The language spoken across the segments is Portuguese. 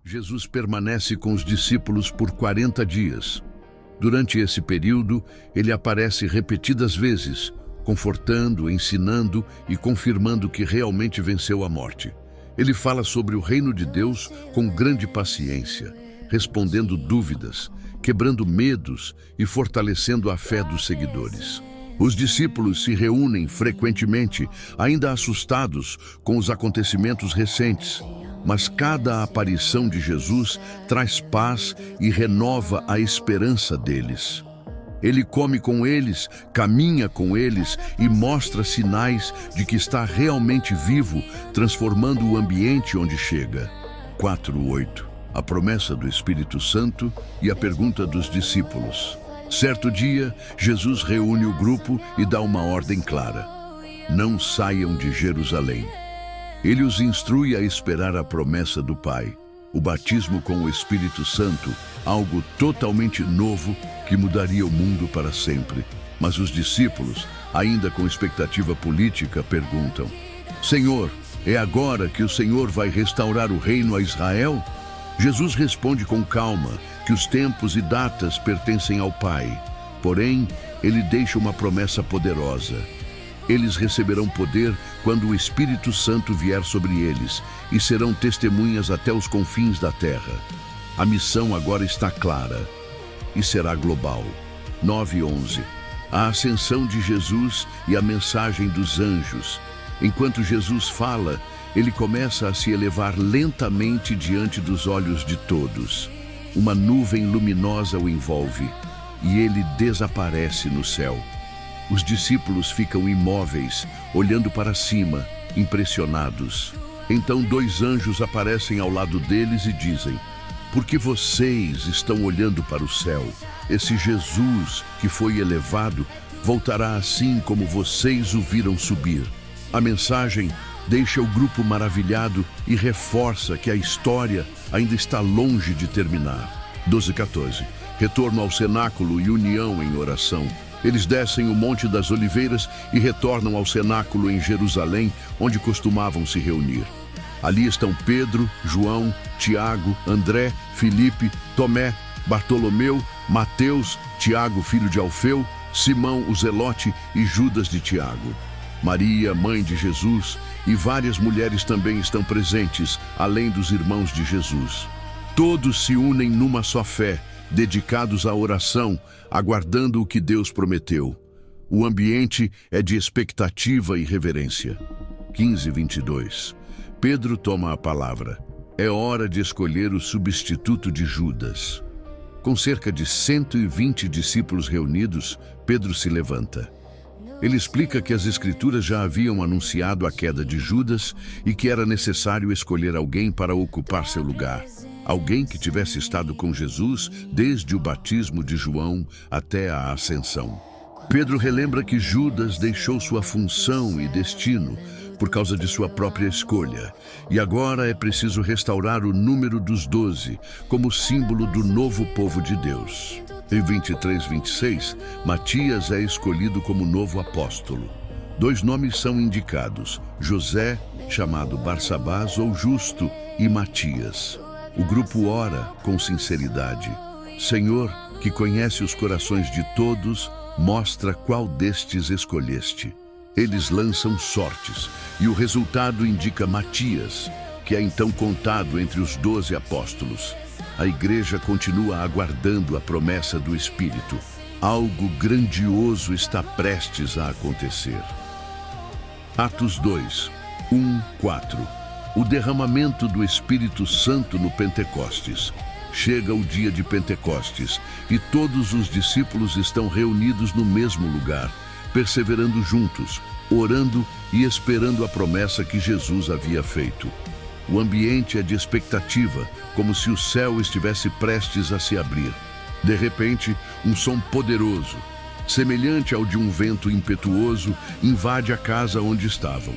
Jesus permanece com os discípulos por 40 dias. Durante esse período, ele aparece repetidas vezes, confortando, ensinando e confirmando que realmente venceu a morte. Ele fala sobre o reino de Deus com grande paciência, respondendo dúvidas, quebrando medos e fortalecendo a fé dos seguidores. Os discípulos se reúnem frequentemente, ainda assustados com os acontecimentos recentes, mas cada aparição de Jesus traz paz e renova a esperança deles. Ele come com eles, caminha com eles e mostra sinais de que está realmente vivo, transformando o ambiente onde chega. 4:8. A promessa do Espírito Santo e a pergunta dos discípulos. Certo dia, Jesus reúne o grupo e dá uma ordem clara: não saiam de Jerusalém. Ele os instrui a esperar a promessa do Pai, o batismo com o Espírito Santo, algo totalmente novo que mudaria o mundo para sempre. Mas os discípulos, ainda com expectativa política, perguntam: Senhor, é agora que o Senhor vai restaurar o reino a Israel? Jesus responde com calma que os tempos e datas pertencem ao Pai. Porém, ele deixa uma promessa poderosa. Eles receberão poder quando o Espírito Santo vier sobre eles e serão testemunhas até os confins da terra. A missão agora está clara e será global. 9:11. A ascensão de Jesus e a mensagem dos anjos. Enquanto Jesus fala, ele começa a se elevar lentamente diante dos olhos de todos. Uma nuvem luminosa o envolve e ele desaparece no céu. Os discípulos ficam imóveis, olhando para cima, impressionados. Então 2 anjos aparecem ao lado deles e dizem: por que vocês estão olhando para o céu? Esse Jesus que foi elevado voltará assim como vocês o viram subir. A mensagem deixa o grupo maravilhado e reforça que a história ainda está longe de terminar. 12:14. Retorno ao cenáculo e união em oração. Eles descem o Monte das Oliveiras e retornam ao cenáculo em Jerusalém, onde costumavam se reunir. Ali estão Pedro, João, Tiago, André, Filipe, Tomé, Bartolomeu, Mateus, Tiago, filho de Alfeu, Simão, o Zelote e Judas de Tiago. Maria, mãe de Jesus, e várias mulheres também estão presentes, além dos irmãos de Jesus. Todos se unem numa só fé, dedicados à oração, aguardando o que Deus prometeu. O ambiente é de expectativa e reverência. 15:22. Pedro toma a palavra. É hora de escolher o substituto de Judas. Com cerca de 120 discípulos reunidos, Pedro se levanta. Ele explica que as Escrituras já haviam anunciado a queda de Judas e que era necessário escolher alguém para ocupar seu lugar. Alguém que tivesse estado com Jesus desde o batismo de João até a ascensão. Pedro relembra que Judas deixou sua função e destino por causa de sua própria escolha, e agora é preciso restaurar o número dos 12 como símbolo do novo povo de Deus. Em 23:26, Matias é escolhido como novo apóstolo. 2 nomes são indicados: José, chamado Barsabás ou Justo, e Matias. O grupo ora com sinceridade. Senhor, que conhece os corações de todos, mostra qual destes escolheste. Eles lançam sortes, e o resultado indica Matias, que é então contado entre os 12 apóstolos. A igreja continua aguardando a promessa do Espírito. Algo grandioso está prestes a acontecer. Atos 2, 1-4. O derramamento do Espírito Santo no Pentecostes. Chega o dia de Pentecostes e todos os discípulos estão reunidos no mesmo lugar, perseverando juntos, orando e esperando a promessa que Jesus havia feito. O ambiente é de expectativa, como se o céu estivesse prestes a se abrir. De repente, um som poderoso, semelhante ao de um vento impetuoso, invade a casa onde estavam.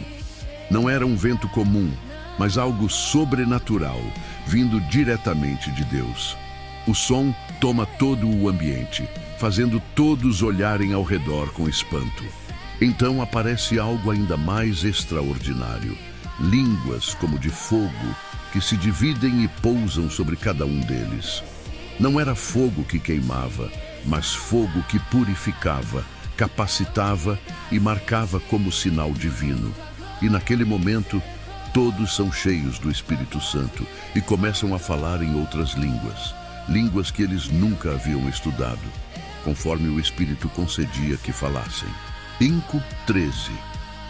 Não era um vento comum, mas algo sobrenatural, vindo diretamente de Deus. O som toma todo o ambiente, fazendo todos olharem ao redor com espanto. Então aparece algo ainda mais extraordinário. Línguas como de fogo, que que se dividem e pousam sobre cada um deles. Não era fogo que queimava, mas fogo que purificava, capacitava e marcava como sinal divino. E naquele momento, todos são cheios do Espírito Santo e começam a falar em outras línguas, línguas que eles nunca haviam estudado, conforme o Espírito concedia que falassem. 5:13.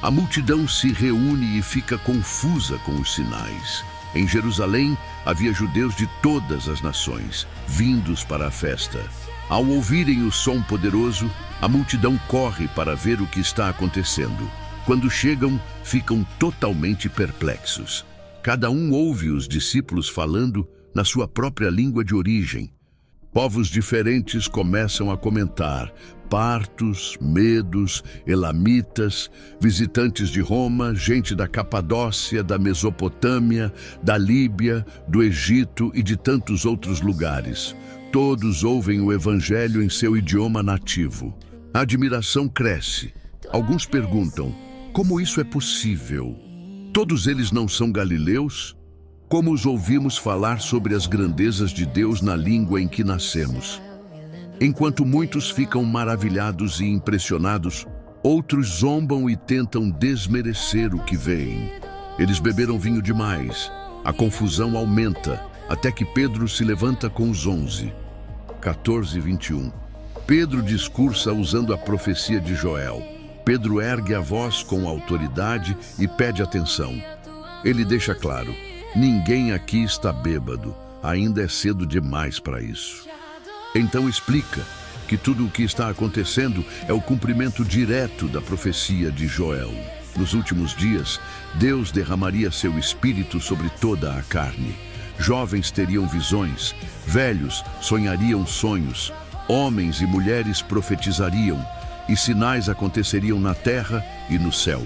A multidão se reúne e fica confusa com os sinais. Em Jerusalém havia judeus de todas as nações, vindos para a festa. Ao ouvirem o som poderoso, a multidão corre para ver o que está acontecendo. Quando chegam, ficam totalmente perplexos. Cada um ouve os discípulos falando na sua própria língua de origem. Povos diferentes começam a comentar: partos, medos, elamitas, visitantes de Roma, gente da Capadócia, da Mesopotâmia, da Líbia, do Egito e de tantos outros lugares. Todos ouvem o Evangelho em seu idioma nativo. A admiração cresce. Alguns perguntam: como isso é possível? Todos eles não são galileus? Como os ouvimos falar sobre as grandezas de Deus na língua em que nascemos? Enquanto muitos ficam maravilhados e impressionados, outros zombam e tentam desmerecer o que veem. Eles beberam vinho demais. A confusão aumenta, até que Pedro se levanta com os 11. 14:21. Pedro discursa usando a profecia de Joel. Pedro ergue a voz com autoridade e pede atenção. Ele deixa claro: ninguém aqui está bêbado, ainda é cedo demais para isso. Então explica que tudo o que está acontecendo é o cumprimento direto da profecia de Joel. Nos últimos dias, Deus derramaria seu espírito sobre toda a carne. Jovens teriam visões, velhos sonhariam sonhos, homens e mulheres profetizariam, e sinais aconteceriam na terra e no céu.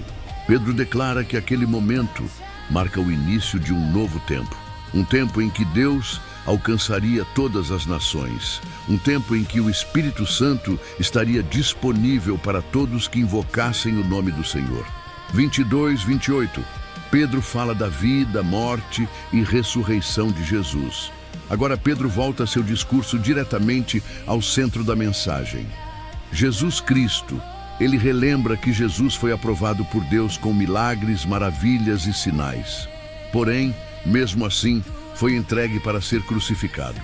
Pedro declara que aquele momento marca o início de um novo tempo. Um tempo em que Deus alcançaria todas as nações. Um tempo em que o Espírito Santo estaria disponível para todos que invocassem o nome do Senhor. 22:28. Pedro fala da vida, morte e ressurreição de Jesus. Agora Pedro volta seu discurso diretamente ao centro da mensagem. Jesus Cristo. Ele relembra que Jesus foi aprovado por Deus com milagres, maravilhas e sinais. Porém, mesmo assim, foi entregue para ser crucificado.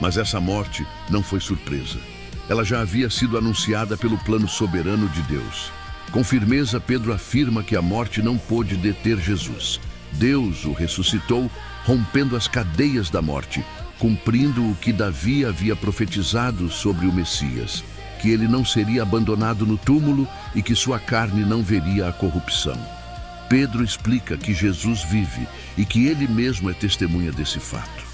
Mas essa morte não foi surpresa. Ela já havia sido anunciada pelo plano soberano de Deus. Com firmeza, Pedro afirma que a morte não pôde deter Jesus. Deus o ressuscitou, rompendo as cadeias da morte, cumprindo o que Davi havia profetizado sobre o Messias, que ele não seria abandonado no túmulo e que sua carne não veria a corrupção. Pedro explica que Jesus vive e que ele mesmo é testemunha desse fato.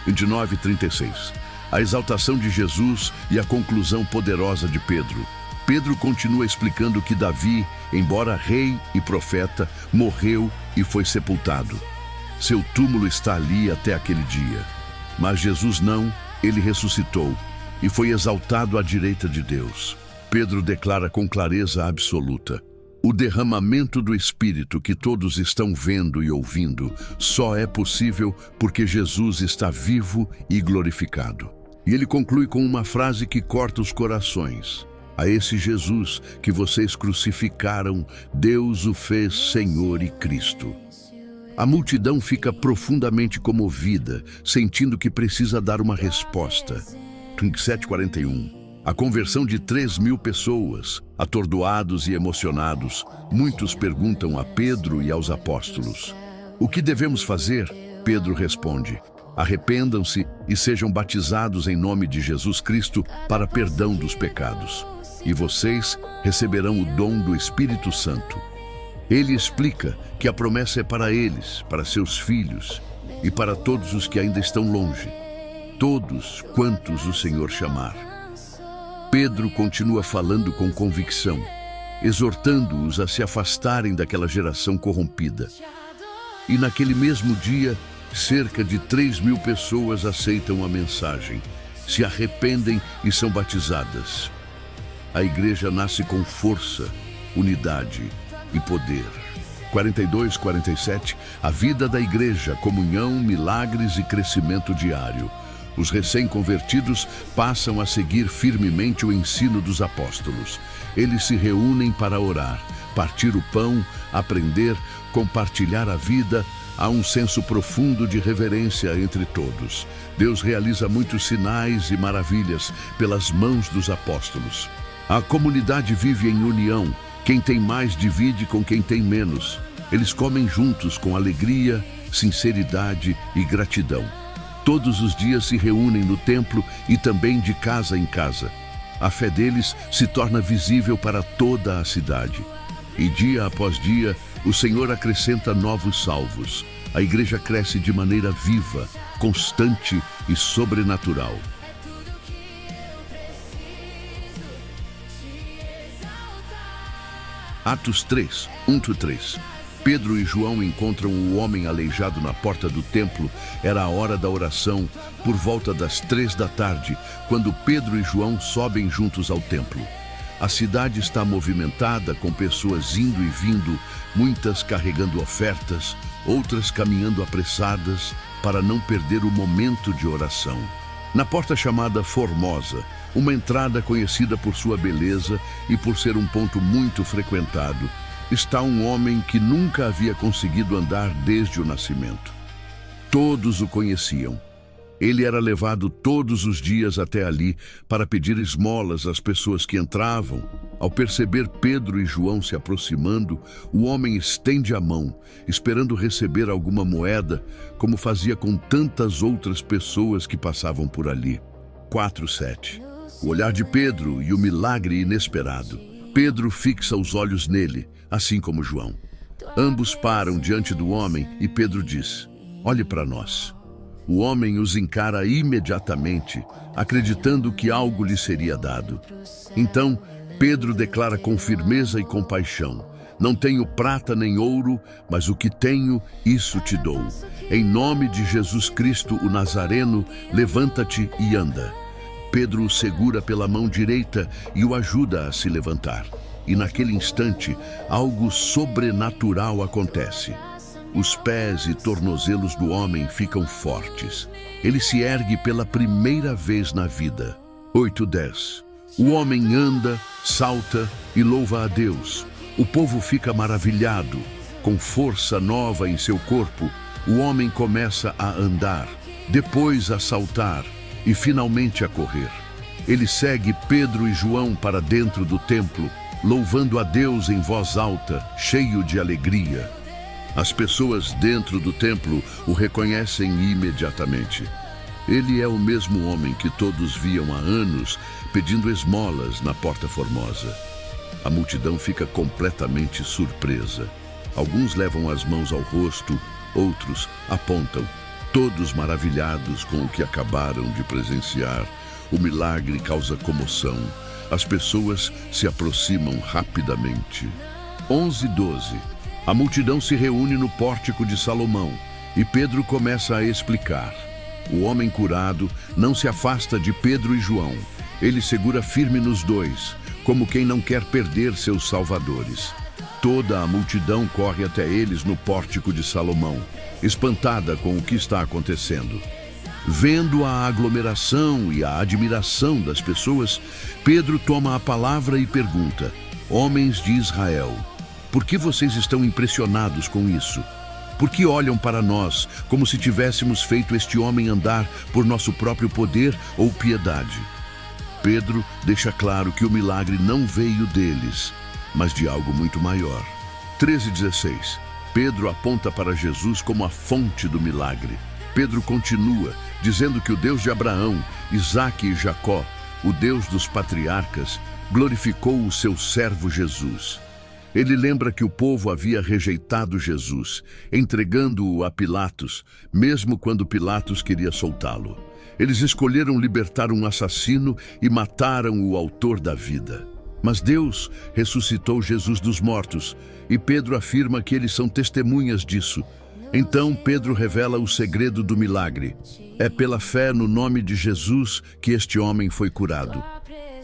29:36. A exaltação de Jesus e a conclusão poderosa de Pedro. Pedro continua explicando que Davi, embora rei e profeta, morreu e foi sepultado. Seu túmulo está ali até aquele dia. Mas Jesus não, ele ressuscitou e foi exaltado à direita de Deus. Pedro declara com clareza absoluta: o derramamento do Espírito que todos estão vendo e ouvindo só é possível porque Jesus está vivo e glorificado. E ele conclui com uma frase que corta os corações: a esse Jesus que vocês crucificaram, Deus o fez Senhor e Cristo. A multidão fica profundamente comovida, sentindo que precisa dar uma resposta. 27:41. A conversão de 3.000 pessoas, atordoados e emocionados, muitos perguntam a Pedro e aos apóstolos: o que devemos fazer? Pedro responde: arrependam-se e sejam batizados em nome de Jesus Cristo para perdão dos pecados, e vocês receberão o dom do Espírito Santo. Ele explica que a promessa é para eles, para seus filhos e para todos os que ainda estão longe, todos quantos o Senhor chamar. Pedro continua falando com convicção, exortando-os a se afastarem daquela geração corrompida. E naquele mesmo dia, cerca de 3.000 pessoas aceitam a mensagem, se arrependem e são batizadas. A igreja nasce com força, unidade e poder. 42, 47, a vida da igreja, comunhão, milagres e crescimento diário. Os recém-convertidos passam a seguir firmemente o ensino dos apóstolos. Eles se reúnem para orar, partir o pão, aprender, compartilhar a vida. Há um senso profundo de reverência entre todos. Deus realiza muitos sinais e maravilhas pelas mãos dos apóstolos. A comunidade vive em união. Quem tem mais divide com quem tem menos. Eles comem juntos com alegria, sinceridade e gratidão. Todos os dias se reúnem no templo e também de casa em casa. A fé deles se torna visível para toda a cidade. E dia após dia, o Senhor acrescenta novos salvos. A igreja cresce de maneira viva, constante e sobrenatural. Atos 3, 1-3. Pedro e João encontram o homem aleijado na porta do templo. Era a hora da oração, por volta das 3 da tarde, quando Pedro e João sobem juntos ao templo. A cidade está movimentada, com pessoas indo e vindo, muitas carregando ofertas, outras caminhando apressadas para não perder o momento de oração. Na porta chamada Formosa, uma entrada conhecida por sua beleza e por ser um ponto muito frequentado, está um homem que nunca havia conseguido andar desde o nascimento. Todos o conheciam. Ele era levado todos os dias até ali para pedir esmolas às pessoas que entravam. Ao perceber Pedro e João se aproximando, o homem estende a mão, esperando receber alguma moeda, como fazia com tantas outras pessoas que passavam por ali. 4:7. O olhar de Pedro e o milagre inesperado. Pedro fixa os olhos nele, assim como João. Ambos param diante do homem e Pedro diz: "Olhe para nós." O homem os encara imediatamente, acreditando que algo lhe seria dado. Então, Pedro declara com firmeza e compaixão: "Não tenho prata nem ouro, mas o que tenho, isso te dou. Em nome de Jesus Cristo, o Nazareno, levanta-te e anda." Pedro o segura pela mão direita e o ajuda a se levantar. E naquele instante, algo sobrenatural acontece. Os pés e tornozelos do homem ficam fortes. Ele se ergue pela primeira vez na vida. 8:10. O homem anda, salta e louva a Deus. O povo fica maravilhado. Com força nova em seu corpo, o homem começa a andar, depois a saltar e finalmente a correr. Ele segue Pedro e João para dentro do templo, louvando a Deus em voz alta, cheio de alegria. As pessoas dentro do templo o reconhecem imediatamente. Ele é o mesmo homem que todos viam há anos pedindo esmolas na Porta Formosa. A multidão fica completamente surpresa. Alguns levam as mãos ao rosto, outros apontam, todos maravilhados com o que acabaram de presenciar. O milagre causa comoção. As pessoas se aproximam rapidamente. 11:12. A multidão se reúne no pórtico de Salomão e Pedro começa a explicar. O homem curado não se afasta de Pedro e João. Ele segura firme nos dois, como quem não quer perder seus salvadores. Toda a multidão corre até eles no pórtico de Salomão, espantada com o que está acontecendo. Vendo a aglomeração e a admiração das pessoas, Pedro toma a palavra e pergunta: "Homens de Israel, por que vocês estão impressionados com isso? Por que olham para nós como se tivéssemos feito este homem andar por nosso próprio poder ou piedade?" Pedro deixa claro que o milagre não veio deles, mas de algo muito maior. 13:16. Pedro aponta para Jesus como a fonte do milagre. Pedro continua, dizendo que o Deus de Abraão, Isaque e Jacó, o Deus dos patriarcas, glorificou o seu servo Jesus. Ele lembra que o povo havia rejeitado Jesus, entregando-o a Pilatos, mesmo quando Pilatos queria soltá-lo. Eles escolheram libertar um assassino e mataram o autor da vida. Mas Deus ressuscitou Jesus dos mortos, e Pedro afirma que eles são testemunhas disso. Então Pedro revela o segredo do milagre. É pela fé no nome de Jesus que este homem foi curado.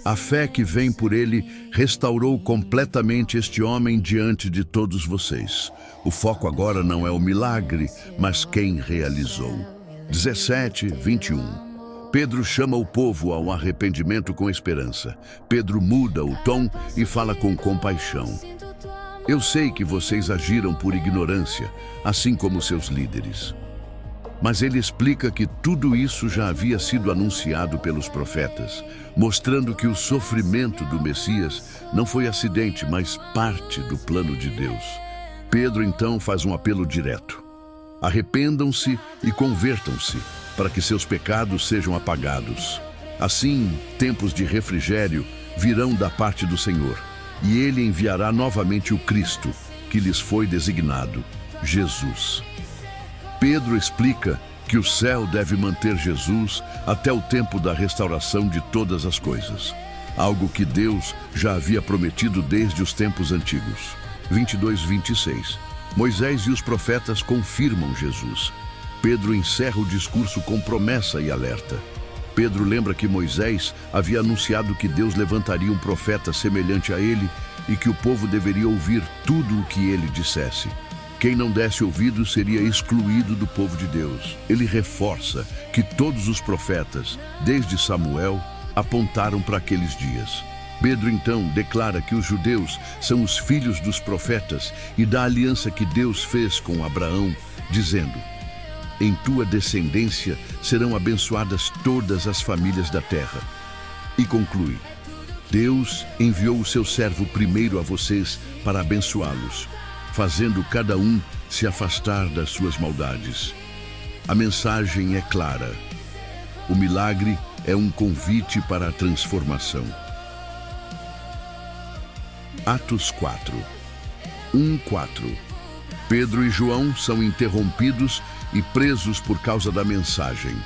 A fé que vem por ele restaurou completamente este homem diante de todos vocês. O foco agora não é o milagre, mas quem realizou. 17:21. Pedro chama o povo ao arrependimento com esperança. Pedro muda o tom e fala com compaixão. Eu sei que vocês agiram por ignorância, assim como seus líderes. Mas ele explica que tudo isso já havia sido anunciado pelos profetas, mostrando que o sofrimento do Messias não foi acidente, mas parte do plano de Deus. Pedro então faz um apelo direto. Arrependam-se e convertam-se, para que seus pecados sejam apagados. Assim, tempos de refrigério virão da parte do Senhor, e ele enviará novamente o Cristo, que lhes foi designado, Jesus. Pedro explica que o céu deve manter Jesus até o tempo da restauração de todas as coisas, algo que Deus já havia prometido desde os tempos antigos. 22:26. Moisés e os profetas confirmam Jesus. Pedro encerra o discurso com promessa e alerta. Pedro lembra que Moisés havia anunciado que Deus levantaria um profeta semelhante a ele e que o povo deveria ouvir tudo o que ele dissesse. Quem não desse ouvido seria excluído do povo de Deus. Ele reforça que todos os profetas, desde Samuel, apontaram para aqueles dias. Pedro então declara que os judeus são os filhos dos profetas e da aliança que Deus fez com Abraão, dizendo: em tua descendência serão abençoadas todas as famílias da terra. E conclui: Deus enviou o seu servo primeiro a vocês para abençoá-los, fazendo cada um se afastar das suas maldades. A mensagem é clara. O milagre é um convite para a transformação. Atos 4:1-4. Pedro e João são interrompidos e presos por causa da mensagem.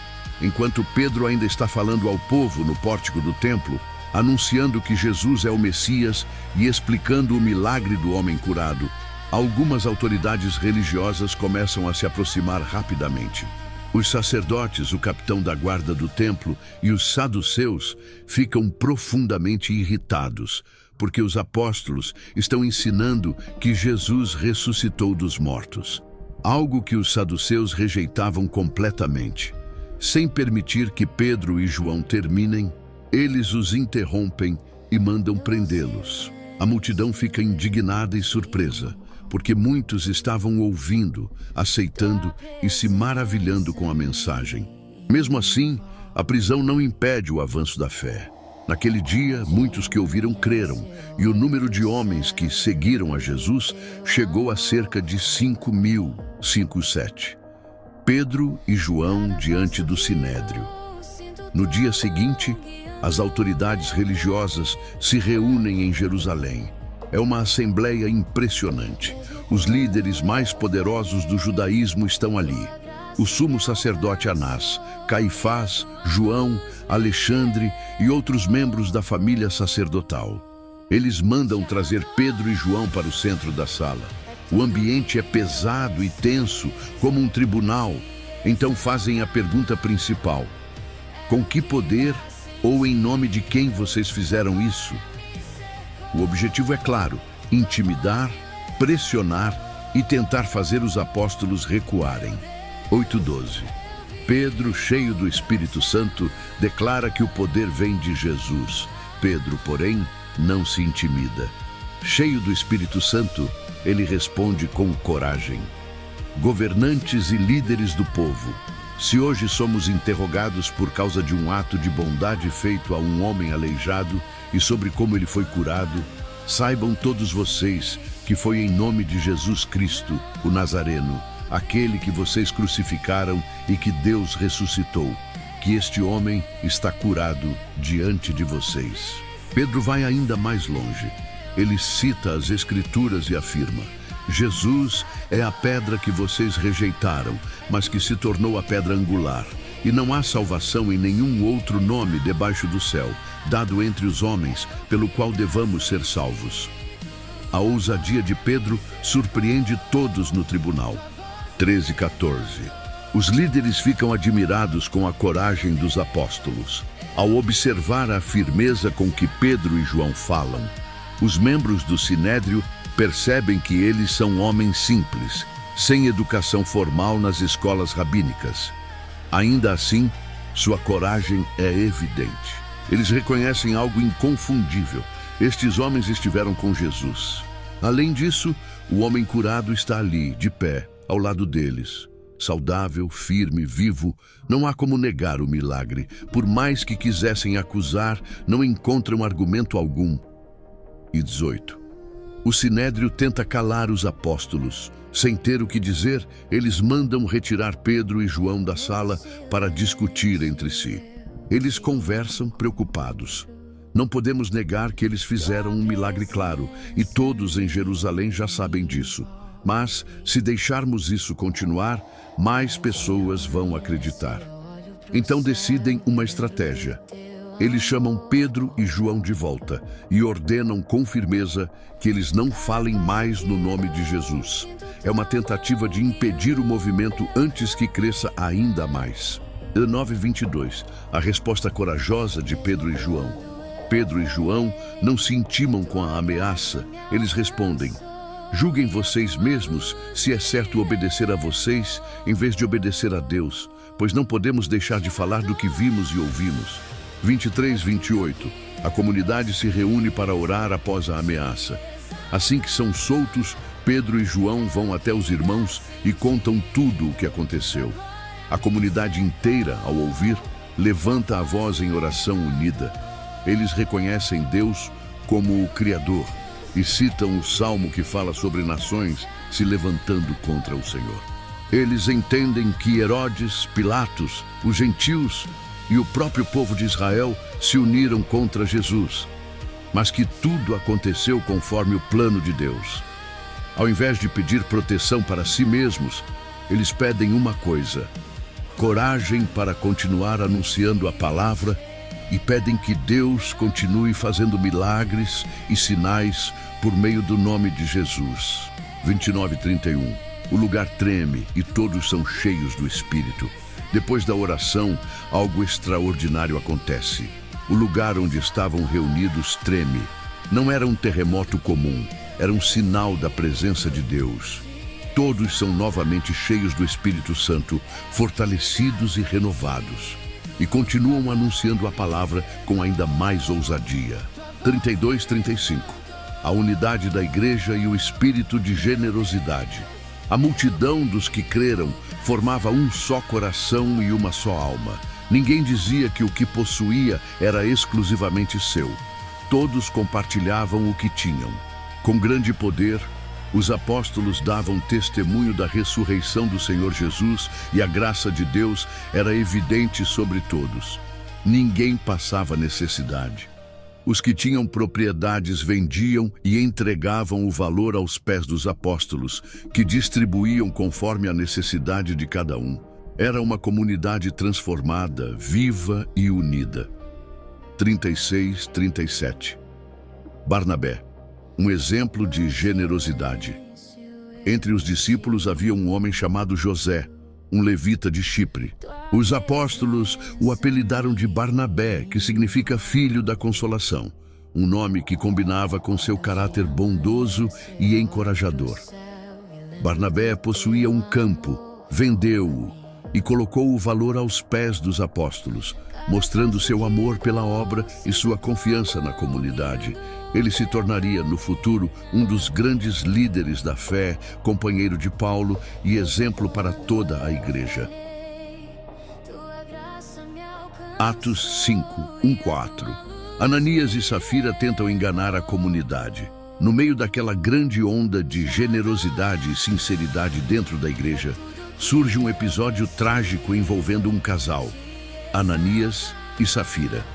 Enquanto Pedro ainda está falando ao povo no pórtico do templo, anunciando que Jesus é o Messias e explicando o milagre do homem curado, algumas autoridades religiosas começam a se aproximar rapidamente. Os sacerdotes, o capitão da guarda do templo e os saduceus ficam profundamente irritados, porque os apóstolos estão ensinando que Jesus ressuscitou dos mortos, algo que os saduceus rejeitavam completamente. Sem permitir que Pedro e João terminem, eles os interrompem e mandam prendê-los. A multidão fica indignada e surpresa, porque muitos estavam ouvindo, aceitando e se maravilhando com a mensagem. Mesmo assim, a prisão não impede o avanço da fé. Naquele dia, muitos que ouviram creram, e o número de homens que seguiram a Jesus chegou a cerca de 5.000, 5:7. Pedro e João diante do Sinédrio. No dia seguinte, as autoridades religiosas se reúnem em Jerusalém. É uma assembleia impressionante. Os líderes mais poderosos do judaísmo estão ali. O sumo sacerdote Anás, Caifás, João, Alexandre e outros membros da família sacerdotal. Eles mandam trazer Pedro e João para o centro da sala. O ambiente é pesado e tenso, como um tribunal. Então fazem a pergunta principal: com que poder ou em nome de quem vocês fizeram isso? O objetivo é claro: intimidar, pressionar e tentar fazer os apóstolos recuarem. 8:12. Pedro, cheio do Espírito Santo, declara que o poder vem de Jesus. Pedro, porém, não se intimida. Cheio do Espírito Santo, ele responde com coragem: governantes e líderes do povo, se hoje somos interrogados por causa de um ato de bondade feito a um homem aleijado e sobre como ele foi curado, saibam todos vocês que foi em nome de Jesus Cristo, o Nazareno, aquele que vocês crucificaram e que Deus ressuscitou, que este homem está curado diante de vocês. Pedro vai ainda mais longe. Ele cita as Escrituras e afirma: Jesus é a pedra que vocês rejeitaram, mas que se tornou a pedra angular. E não há salvação em nenhum outro nome debaixo do céu, dado entre os homens, pelo qual devamos ser salvos. A ousadia de Pedro surpreende todos no tribunal. 13:14. Os líderes ficam admirados com a coragem dos apóstolos. Ao observar a firmeza com que Pedro e João falam, os membros do Sinédrio percebem que eles são homens simples, sem educação formal nas escolas rabínicas. Ainda assim, sua coragem é evidente. Eles reconhecem algo inconfundível. Estes homens estiveram com Jesus. Além disso, o homem curado está ali, de pé, ao lado deles. Saudável, firme, vivo, não há como negar o milagre. Por mais que quisessem acusar, não encontram argumento algum. E 18. O Sinédrio tenta calar os apóstolos. Sem ter o que dizer, eles mandam retirar Pedro e João da sala para discutir entre si. Eles conversam preocupados. Não podemos negar que eles fizeram um milagre claro, e todos em Jerusalém já sabem disso. Mas, se deixarmos isso continuar, mais pessoas vão acreditar. Então decidem uma estratégia. Eles chamam Pedro e João de volta e ordenam com firmeza que eles não falem mais no nome de Jesus. É uma tentativa de impedir o movimento antes que cresça ainda mais. 9:22. A resposta corajosa de Pedro e João. Pedro e João não se intimam com a ameaça. Eles respondem: julguem vocês mesmos se é certo obedecer a vocês em vez de obedecer a Deus, pois não podemos deixar de falar do que vimos e ouvimos. 23:28. A comunidade se reúne para orar após a ameaça. Assim que são soltos, Pedro e João vão até os irmãos e contam tudo o que aconteceu. A comunidade inteira, ao ouvir, levanta a voz em oração unida. Eles reconhecem Deus como o Criador e citam o salmo que fala sobre nações se levantando contra o Senhor. Eles entendem que Herodes, Pilatos, os gentios e o próprio povo de Israel se uniram contra Jesus, mas que tudo aconteceu conforme o plano de Deus. Ao invés de pedir proteção para si mesmos, eles pedem uma coisa: coragem para continuar anunciando a palavra, e pedem que Deus continue fazendo milagres e sinais por meio do nome de Jesus. 29:31. O lugar treme e todos são cheios do Espírito. Depois da oração, algo extraordinário acontece. O lugar onde estavam reunidos treme. Não era um terremoto comum, era um sinal da presença de Deus. Todos são novamente cheios do Espírito Santo, fortalecidos e renovados, e continuam anunciando a palavra com ainda mais ousadia. 32:35. A unidade da igreja e o espírito de generosidade. A multidão dos que creram formava um só coração e uma só alma. Ninguém dizia que o que possuía era exclusivamente seu. Todos compartilhavam o que tinham. Com grande poder, os apóstolos davam testemunho da ressurreição do Senhor Jesus e a graça de Deus era evidente sobre todos. Ninguém passava necessidade. Os que tinham propriedades vendiam e entregavam o valor aos pés dos apóstolos, que distribuíam conforme a necessidade de cada um. Era uma comunidade transformada, viva e unida. 36:37. Barnabé, um exemplo de generosidade. Entre os discípulos havia um homem chamado José, um levita de Chipre. Os apóstolos o apelidaram de Barnabé, que significa filho da consolação, um nome que combinava com seu caráter bondoso e encorajador. Barnabé possuía um campo, vendeu-o e colocou o valor aos pés dos apóstolos, mostrando seu amor pela obra e sua confiança na comunidade. Ele se tornaria, no futuro, um dos grandes líderes da fé, companheiro de Paulo e exemplo para toda a igreja. Atos 5:1-4. Ananias e Safira tentam enganar a comunidade. No meio daquela grande onda de generosidade e sinceridade dentro da igreja, surge um episódio trágico envolvendo um casal, Ananias e Safira.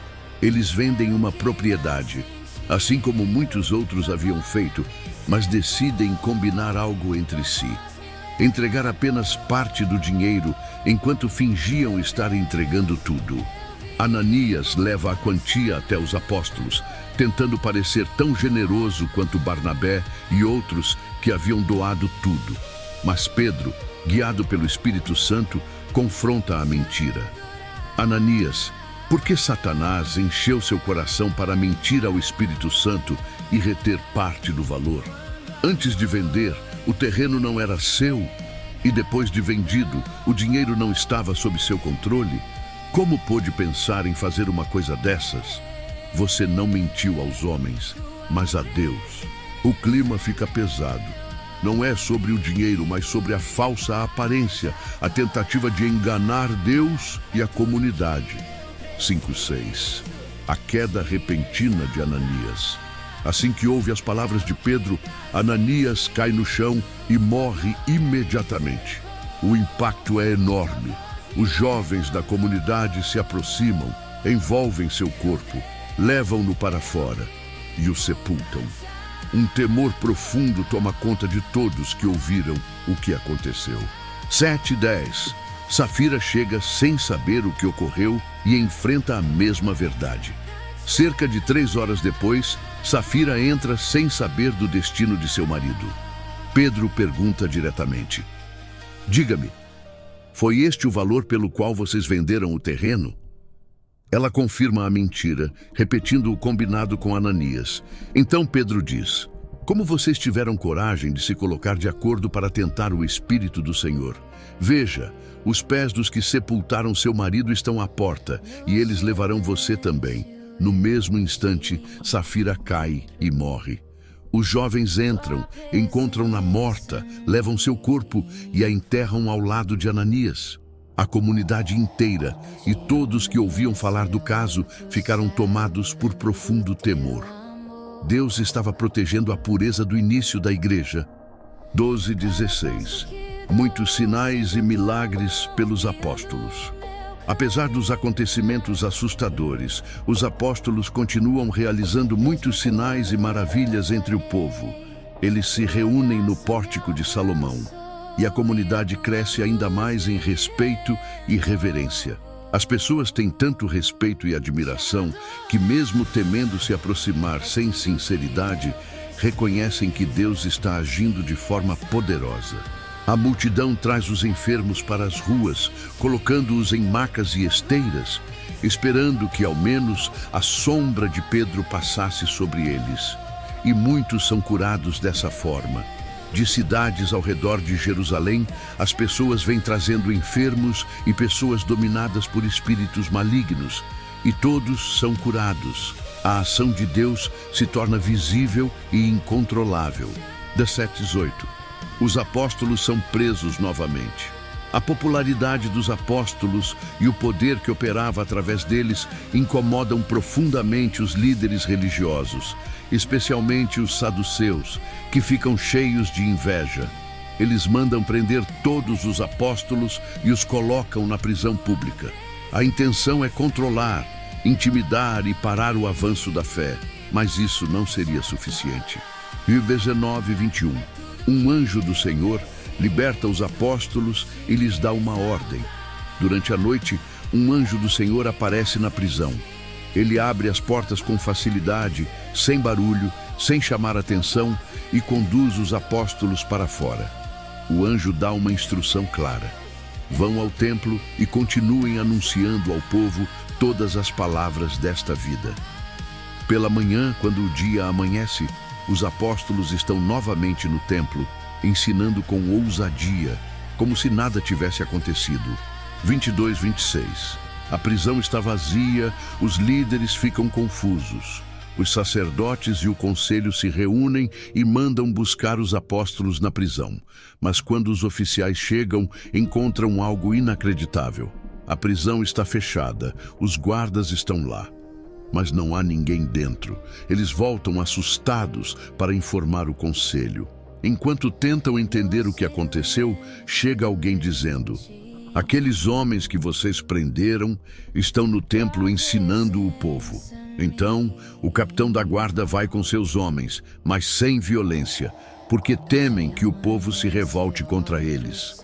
Eles vendem uma propriedade, assim como muitos outros haviam feito, mas decidem combinar algo entre si. Entregar apenas parte do dinheiro, enquanto fingiam estar entregando tudo. Ananias leva a quantia até os apóstolos, tentando parecer tão generoso quanto Barnabé e outros que haviam doado tudo. Mas Pedro, guiado pelo Espírito Santo, confronta a mentira. Ananias, por que Satanás encheu seu coração para mentir ao Espírito Santo e reter parte do valor? Antes de vender, o terreno não era seu, e depois de vendido, o dinheiro não estava sob seu controle. Como pôde pensar em fazer uma coisa dessas? Você não mentiu aos homens, mas a Deus. O clima fica pesado. Não é sobre o dinheiro, mas sobre a falsa aparência, a tentativa de enganar Deus e a comunidade. 5:6. A queda repentina de Ananias. Assim que ouve as palavras de Pedro, Ananias cai no chão e morre imediatamente. O impacto é enorme. Os jovens da comunidade se aproximam, envolvem seu corpo, levam-no para fora e o sepultam. Um temor profundo toma conta de todos que ouviram o que aconteceu. 7:10. Safira chega sem saber o que ocorreu e enfrenta a mesma verdade. Cerca de 3 horas depois, Safira entra sem saber do destino de seu marido. Pedro pergunta diretamente: diga-me, foi este o valor pelo qual vocês venderam o terreno? Ela confirma a mentira, repetindo o combinado com Ananias. Então Pedro diz: como vocês tiveram coragem de se colocar de acordo para tentar o Espírito do Senhor? Veja, os pés dos que sepultaram seu marido estão à porta, e eles levarão você também. No mesmo instante, Safira cai e morre. Os jovens entram, encontram-na morta, levam seu corpo e a enterram ao lado de Ananias. A comunidade inteira e todos que ouviam falar do caso ficaram tomados por profundo temor. Deus estava protegendo a pureza do início da igreja. 12:16. Muitos sinais e milagres pelos apóstolos. Apesar dos acontecimentos assustadores, os apóstolos continuam realizando muitos sinais e maravilhas entre o povo. Eles se reúnem no pórtico de Salomão, e a comunidade cresce ainda mais em respeito e reverência. As pessoas têm tanto respeito e admiração que, mesmo temendo se aproximar sem sinceridade, reconhecem que Deus está agindo de forma poderosa. A multidão traz os enfermos para as ruas, colocando-os em macas e esteiras, esperando que ao menos a sombra de Pedro passasse sobre eles. E muitos são curados dessa forma. De cidades ao redor de Jerusalém, as pessoas vêm trazendo enfermos e pessoas dominadas por espíritos malignos, e todos são curados. A ação de Deus se torna visível e incontrolável. 17:18. Os apóstolos são presos novamente. A popularidade dos apóstolos e o poder que operava através deles incomodam profundamente os líderes religiosos, especialmente os saduceus, que ficam cheios de inveja. Eles mandam prender todos os apóstolos e os colocam na prisão pública. A intenção é controlar, intimidar e parar o avanço da fé, mas isso não seria suficiente. E 19:21. Um anjo do Senhor liberta os apóstolos e lhes dá uma ordem. Durante a noite, um anjo do Senhor aparece na prisão. Ele abre as portas com facilidade, sem barulho, sem chamar atenção, e conduz os apóstolos para fora. O anjo dá uma instrução clara: vão ao templo e continuem anunciando ao povo todas as palavras desta vida. Pela manhã, quando o dia amanhece, os apóstolos estão novamente no templo, ensinando com ousadia, como se nada tivesse acontecido. 22:26. A prisão está vazia, os líderes ficam confusos. Os sacerdotes e o conselho se reúnem e mandam buscar os apóstolos na prisão. Mas quando os oficiais chegam, encontram algo inacreditável. A prisão está fechada, os guardas estão lá, mas não há ninguém dentro. Eles voltam assustados para informar o conselho. Enquanto tentam entender o que aconteceu, chega alguém dizendo: aqueles homens que vocês prenderam estão no templo ensinando o povo. Então, o capitão da guarda vai com seus homens, mas sem violência, porque temem que o povo se revolte contra eles.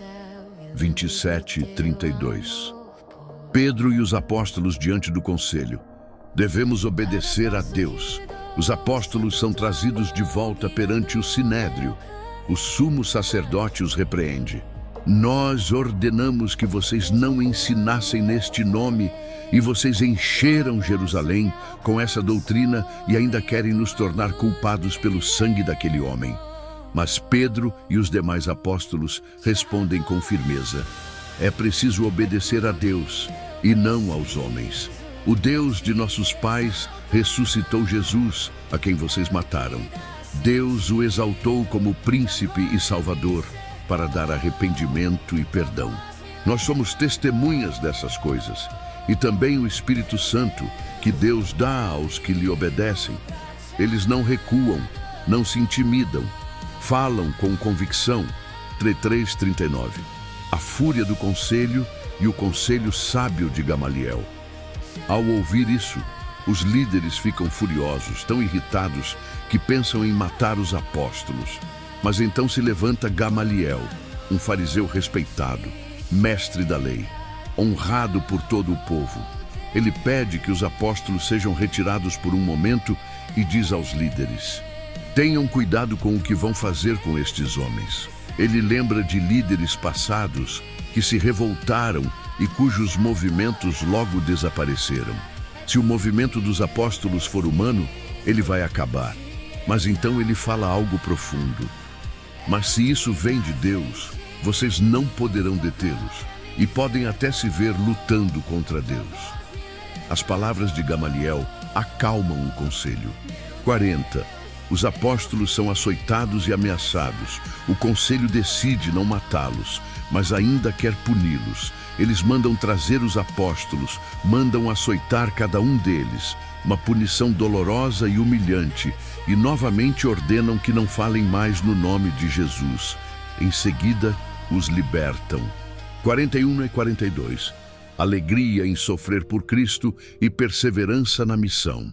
27:32. Pedro e os apóstolos diante do conselho. Devemos obedecer a Deus. Os apóstolos são trazidos de volta perante o sinédrio. O sumo sacerdote os repreende. Nós ordenamos que vocês não ensinassem neste nome, e vocês encheram Jerusalém com essa doutrina e ainda querem nos tornar culpados pelo sangue daquele homem. Mas Pedro e os demais apóstolos respondem com firmeza: é preciso obedecer a Deus e não aos homens. O Deus de nossos pais ressuscitou Jesus, a quem vocês mataram. Deus o exaltou como príncipe e salvador, para dar arrependimento e perdão. Nós somos testemunhas dessas coisas, e também o Espírito Santo, que Deus dá aos que lhe obedecem. Eles não recuam, não se intimidam, falam com convicção. 3:39. A fúria do conselho e o conselho sábio de Gamaliel. Ao ouvir isso, os líderes ficam furiosos, tão irritados que pensam em matar os apóstolos. Mas então se levanta Gamaliel, um fariseu respeitado, mestre da lei, honrado por todo o povo. Ele pede que os apóstolos sejam retirados por um momento e diz aos líderes: tenham cuidado com o que vão fazer com estes homens. Ele lembra de líderes passados que se revoltaram e cujos movimentos logo desapareceram. Se o movimento dos apóstolos for humano, ele vai acabar. Mas então ele fala algo profundo. Mas se isso vem de Deus, vocês não poderão detê-los e podem até se ver lutando contra Deus. As palavras de Gamaliel acalmam o conselho. 40. Os apóstolos são açoitados e ameaçados. O conselho decide não matá-los, mas ainda quer puni-los. Eles mandam trazer os apóstolos, mandam açoitar cada um deles, uma punição dolorosa e humilhante, e novamente ordenam que não falem mais no nome de Jesus. Em seguida, os libertam. 41 e 42. Alegria em sofrer por Cristo e perseverança na missão.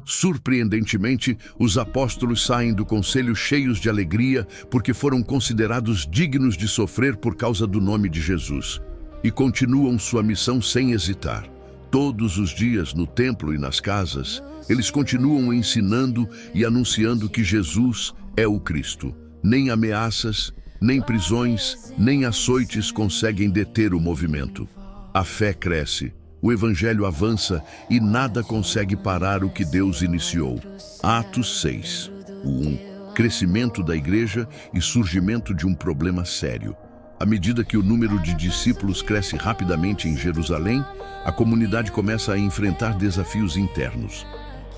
Surpreendentemente, os apóstolos saem do conselho cheios de alegria porque foram considerados dignos de sofrer por causa do nome de Jesus. E continuam sua missão sem hesitar. Todos os dias, no templo e nas casas, eles continuam ensinando e anunciando que Jesus é o Cristo. Nem ameaças, nem prisões, nem açoites conseguem deter o movimento. A fé cresce, o evangelho avança e nada consegue parar o que Deus iniciou. Atos 6. 1. Crescimento da igreja e surgimento de um problema sério. À medida que o número de discípulos cresce rapidamente em Jerusalém, a comunidade começa a enfrentar desafios internos.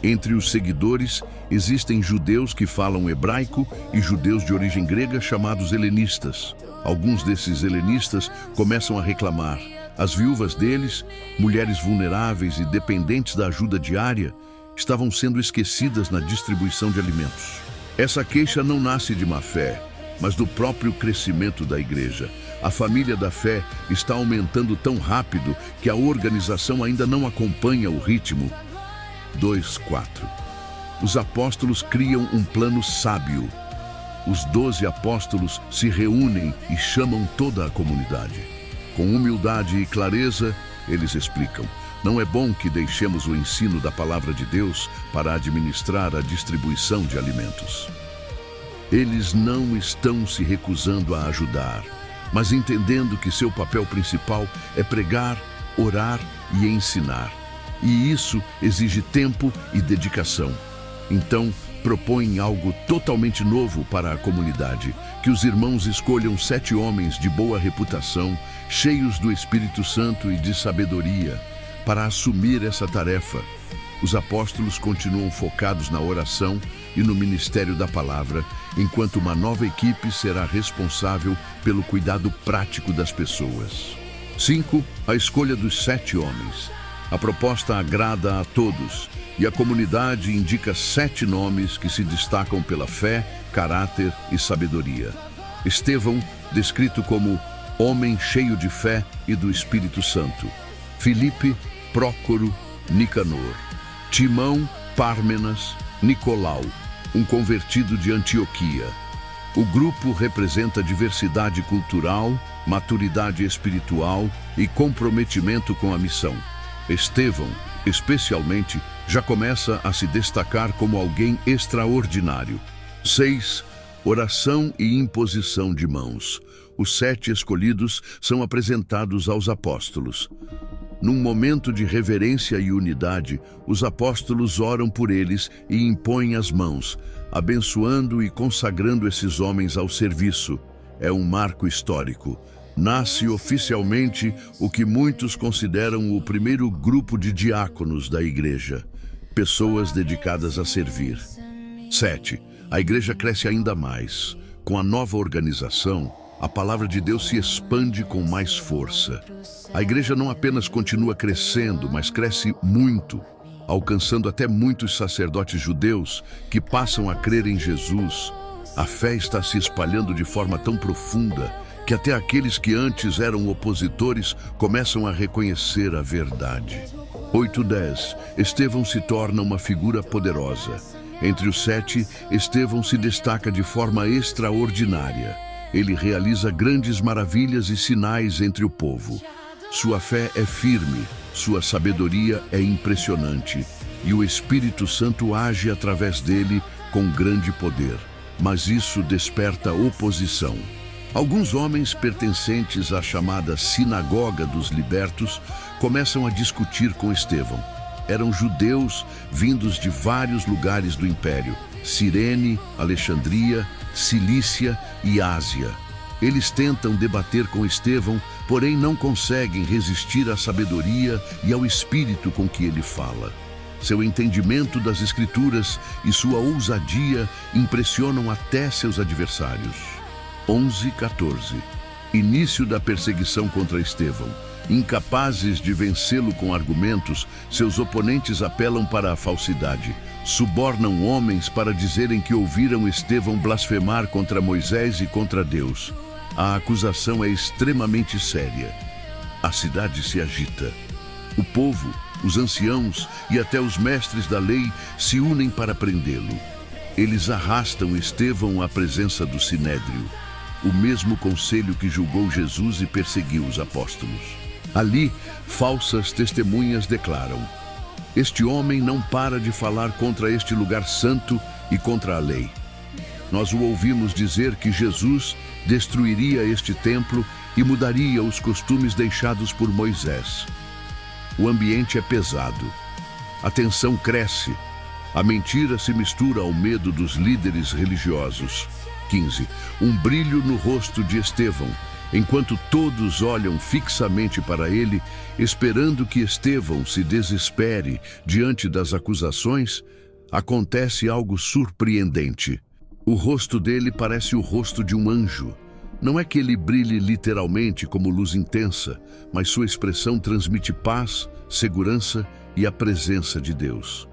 Entre os seguidores, existem judeus que falam hebraico e judeus de origem grega chamados helenistas. Alguns desses helenistas começam a reclamar. As viúvas deles, mulheres vulneráveis e dependentes da ajuda diária, estavam sendo esquecidas na distribuição de alimentos. Essa queixa não nasce de má fé, mas do próprio crescimento da igreja. A família da fé está aumentando tão rápido que a organização ainda não acompanha o ritmo. 2:4. Os apóstolos criam um plano sábio. Os 12 apóstolos se reúnem e chamam toda a comunidade. Com humildade e clareza, eles explicam: não é bom que deixemos o ensino da palavra de Deus para administrar a distribuição de alimentos. Eles não estão se recusando a ajudar, mas entendendo que seu papel principal é pregar, orar e ensinar. E isso exige tempo e dedicação. Então, propõem algo totalmente novo para a comunidade, que os irmãos escolham 7 homens de boa reputação, cheios do Espírito Santo e de sabedoria, para assumir essa tarefa. Os apóstolos continuam focados na oração e no ministério da palavra, enquanto uma nova equipe será responsável pelo cuidado prático das pessoas. 5. A escolha dos 7 homens. A proposta agrada a todos, e a comunidade indica 7 nomes que se destacam pela fé, caráter e sabedoria. Estevão, descrito como homem cheio de fé e do Espírito Santo. Filipe, Prócoro, Nicanor. Timão, Pármenas, Nicolau, um convertido de Antioquia. O grupo representa diversidade cultural, maturidade espiritual e comprometimento com a missão. Estevão, especialmente, já começa a se destacar como alguém extraordinário. 6. Oração e imposição de mãos. os 7 escolhidos são apresentados aos apóstolos. Num momento de reverência e unidade, os apóstolos oram por eles e impõem as mãos, abençoando e consagrando esses homens ao serviço. É um marco histórico. Nasce oficialmente o que muitos consideram o primeiro grupo de diáconos da igreja, pessoas dedicadas a servir. 7. A igreja cresce ainda mais. Com a nova organização, a palavra de Deus se expande com mais força. A igreja não apenas continua crescendo, mas cresce muito, alcançando até muitos sacerdotes judeus que passam a crer em Jesus. A fé está se espalhando de forma tão profunda que até aqueles que antes eram opositores começam a reconhecer a verdade. 8:10. Estevão se torna uma figura poderosa. Entre os 7, Estevão se destaca de forma extraordinária. Ele realiza grandes maravilhas e sinais entre o povo. Sua fé é firme, sua sabedoria é impressionante, e o Espírito Santo age através dele com grande poder. Mas isso desperta oposição. Alguns homens pertencentes à chamada Sinagoga dos Libertos começam a discutir com Estevão. Eram judeus vindos de vários lugares do Império: Cirene, Alexandria, Cilícia e Ásia. Eles tentam debater com Estevão, porém não conseguem resistir à sabedoria e ao espírito com que ele fala. Seu entendimento das Escrituras e sua ousadia impressionam até seus adversários. 11:14. Início da perseguição contra Estevão. Incapazes de vencê-lo com argumentos, seus oponentes apelam para a falsidade. Subornam homens para dizerem que ouviram Estevão blasfemar contra Moisés e contra Deus. A acusação é extremamente séria. A cidade se agita. O povo, os anciãos e até os mestres da lei se unem para prendê-lo. Eles arrastam Estevão à presença do Sinédrio, o mesmo conselho que julgou Jesus e perseguiu os apóstolos. Ali, falsas testemunhas declaram: este homem não para de falar contra este lugar santo e contra a lei. Nós o ouvimos dizer que Jesus destruiria este templo e mudaria os costumes deixados por Moisés. O ambiente é pesado. A tensão cresce. A mentira se mistura ao medo dos líderes religiosos. 15. Um brilho no rosto de Estevão. Enquanto todos olham fixamente para ele, esperando que Estevão se desespere diante das acusações, acontece algo surpreendente. O rosto dele parece o rosto de um anjo. Não é que ele brilhe literalmente como luz intensa, mas sua expressão transmite paz, segurança e a presença de Deus.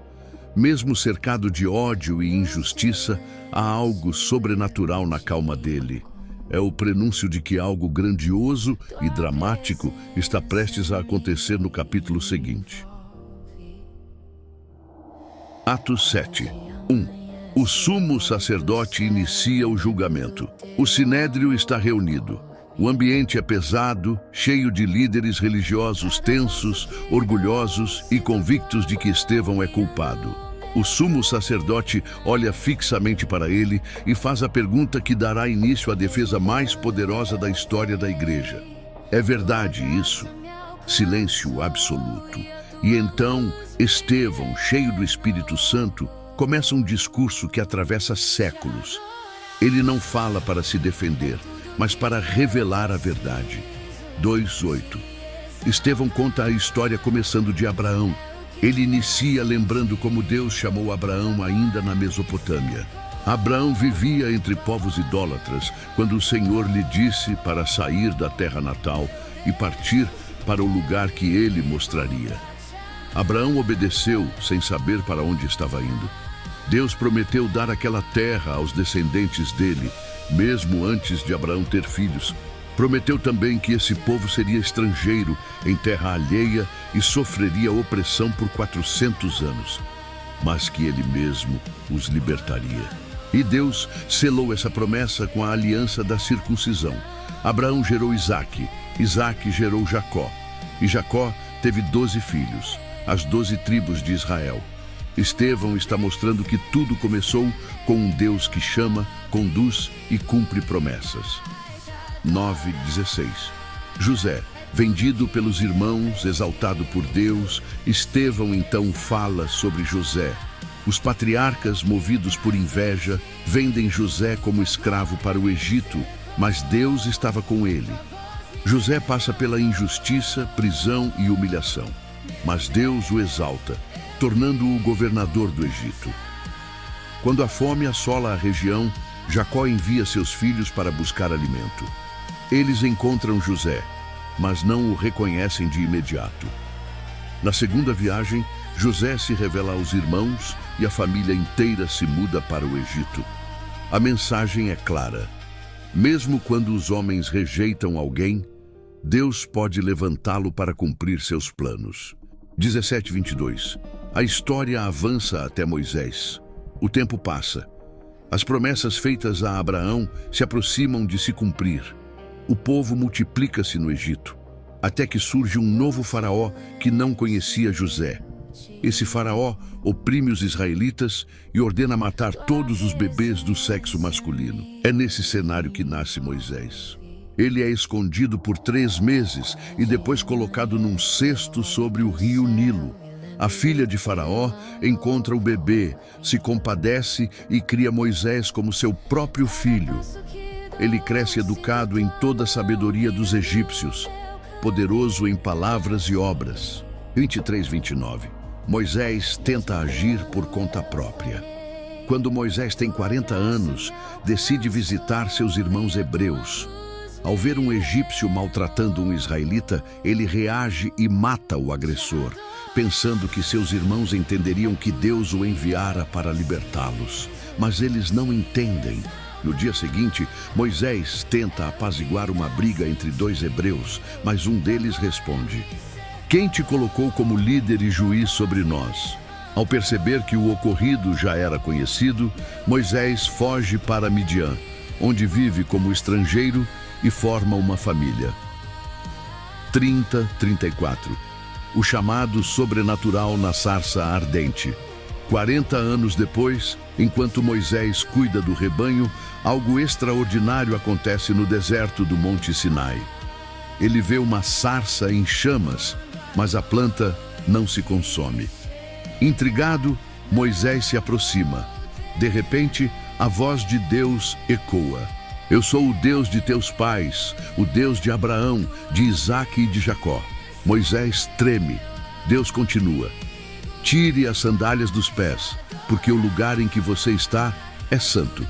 Mesmo cercado de ódio e injustiça, há algo sobrenatural na calma dele. É o prenúncio de que algo grandioso e dramático está prestes a acontecer no capítulo seguinte. Atos 7. 1. O sumo sacerdote inicia o julgamento. O sinédrio está reunido. O ambiente é pesado, cheio de líderes religiosos tensos, orgulhosos e convictos de que Estevão é culpado. O sumo sacerdote olha fixamente para ele e faz a pergunta que dará início à defesa mais poderosa da história da igreja. É verdade isso? Silêncio absoluto. E então, Estevão, cheio do Espírito Santo, começa um discurso que atravessa séculos. Ele não fala para se defender, mas para revelar a verdade. 2:8. Estevão conta a história começando de Abraão. Ele inicia lembrando como Deus chamou Abraão ainda na Mesopotâmia. Abraão vivia entre povos idólatras quando o Senhor lhe disse para sair da terra natal e partir para o lugar que ele mostraria. Abraão obedeceu sem saber para onde estava indo. Deus prometeu dar aquela terra aos descendentes dele, mesmo antes de Abraão ter filhos. Prometeu também que esse povo seria estrangeiro em terra alheia e sofreria opressão por 400 anos, mas que ele mesmo os libertaria. E Deus selou essa promessa com a aliança da circuncisão. Abraão gerou Isaque, Isaque gerou Jacó, e Jacó teve 12 filhos, as 12 tribos de Israel. Estevão está mostrando que tudo começou com um Deus que chama, conduz e cumpre promessas. 9:16. José, vendido pelos irmãos, exaltado por Deus, Estevão então fala sobre José. Os patriarcas, movidos por inveja, vendem José como escravo para o Egito, mas Deus estava com ele. José passa pela injustiça, prisão e humilhação, mas Deus o exalta, tornando-o governador do Egito. Quando a fome assola a região, Jacó envia seus filhos para buscar alimento. Eles encontram José, mas não o reconhecem de imediato. Na segunda viagem, José se revela aos irmãos e a família inteira se muda para o Egito. A mensagem é clara. Mesmo quando os homens rejeitam alguém, Deus pode levantá-lo para cumprir seus planos. 17:22. A história avança até Moisés. O tempo passa. As promessas feitas a Abraão se aproximam de se cumprir. O povo multiplica-se no Egito, até que surge um novo faraó que não conhecia José. Esse faraó oprime os israelitas e ordena matar todos os bebês do sexo masculino. É nesse cenário que nasce Moisés. Ele é escondido por 3 meses e depois colocado num cesto sobre o rio Nilo. A filha de Faraó encontra o bebê, se compadece e cria Moisés como seu próprio filho. Ele cresce educado em toda a sabedoria dos egípcios, poderoso em palavras e obras. 23:29. Moisés tenta agir por conta própria. Quando Moisés tem 40 anos, decide visitar seus irmãos hebreus. Ao ver um egípcio maltratando um israelita, ele reage e mata o agressor, pensando que seus irmãos entenderiam que Deus o enviara para libertá-los. Mas eles não entendem. No dia seguinte, Moisés tenta apaziguar uma briga entre 2 hebreus, mas um deles responde: "Quem te colocou como líder e juiz sobre nós?" Ao perceber que o ocorrido já era conhecido, Moisés foge para Midian, onde vive como estrangeiro e forma uma família. 30:34. O chamado sobrenatural na sarça ardente. 40 anos depois, enquanto Moisés cuida do rebanho, algo extraordinário acontece no deserto do Monte Sinai. Ele vê uma sarça em chamas, mas a planta não se consome. Intrigado, Moisés se aproxima. De repente, a voz de Deus ecoa: "Eu sou o Deus de teus pais, o Deus de Abraão, de Isaque e de Jacó." Moisés treme. Deus continua: "Tire as sandálias dos pés, porque o lugar em que você está é santo."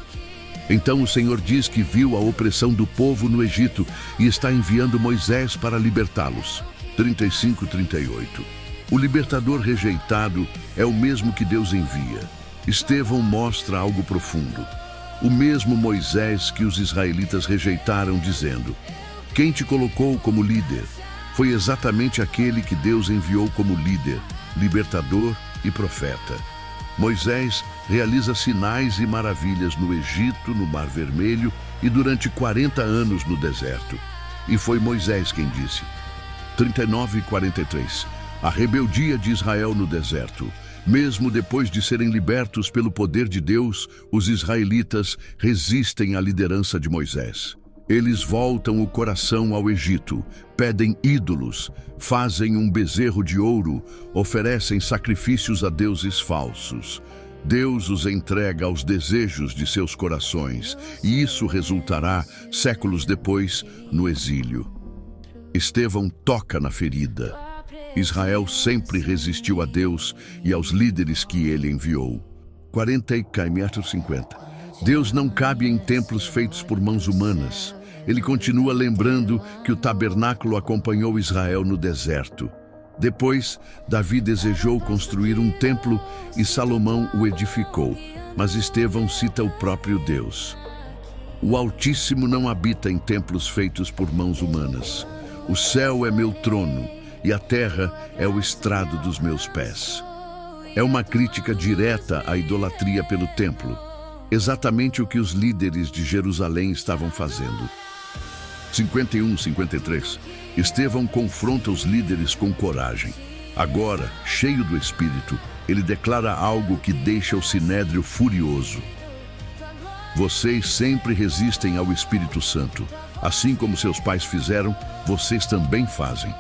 Então o Senhor diz que viu a opressão do povo no Egito e está enviando Moisés para libertá-los. 35:38. O libertador rejeitado é o mesmo que Deus envia. Estevão mostra algo profundo. O mesmo Moisés que os israelitas rejeitaram, dizendo: "Quem te colocou como líder?" Foi exatamente aquele que Deus enviou como líder, libertador e profeta. Moisés realiza sinais e maravilhas no Egito, no Mar Vermelho e durante 40 anos no deserto. E foi Moisés quem disse. 39:43. A rebeldia de Israel no deserto. Mesmo depois de serem libertos pelo poder de Deus, os israelitas resistem à liderança de Moisés. Eles voltam o coração ao Egito, pedem ídolos, fazem um bezerro de ouro, oferecem sacrifícios a deuses falsos. Deus os entrega aos desejos de seus corações, e isso resultará, séculos depois, no exílio. Estevão toca na ferida. Israel sempre resistiu a Deus e aos líderes que ele enviou. 40:50. Deus não cabe em templos feitos por mãos humanas. Ele continua lembrando que o tabernáculo acompanhou Israel no deserto. Depois, Davi desejou construir um templo e Salomão o edificou, mas Estevão cita o próprio Deus. O Altíssimo não habita em templos feitos por mãos humanas. O céu é meu trono e a terra é o estrado dos meus pés. É uma crítica direta à idolatria pelo templo, exatamente o que os líderes de Jerusalém estavam fazendo. 51:53. Estevão confronta os líderes com coragem. Agora, cheio do Espírito, ele declara algo que deixa o Sinédrio furioso. Vocês sempre resistem ao Espírito Santo. Assim como seus pais fizeram, vocês também fazem.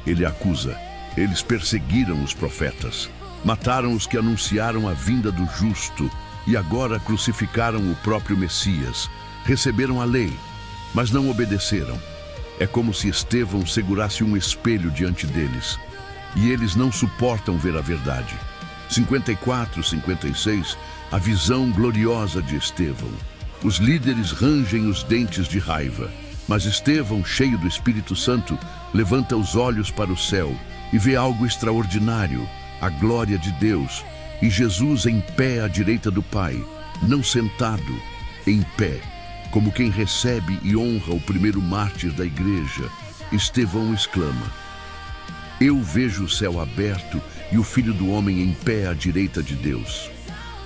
Ele acusa. Eles perseguiram os profetas, mataram os que anunciaram a vinda do justo e agora crucificaram o próprio Messias. Receberam a lei, mas não obedeceram. É como se Estevão segurasse um espelho diante deles, e eles não suportam ver a verdade. 54, 56, a visão gloriosa de Estevão. Os líderes rangem os dentes de raiva, mas Estevão, cheio do Espírito Santo, levanta os olhos para o céu e vê algo extraordinário, a glória de Deus, e Jesus em pé à direita do Pai, não sentado, em pé, como quem recebe e honra o primeiro mártir da igreja. Estevão exclama: eu vejo o céu aberto e o Filho do Homem em pé à direita de Deus.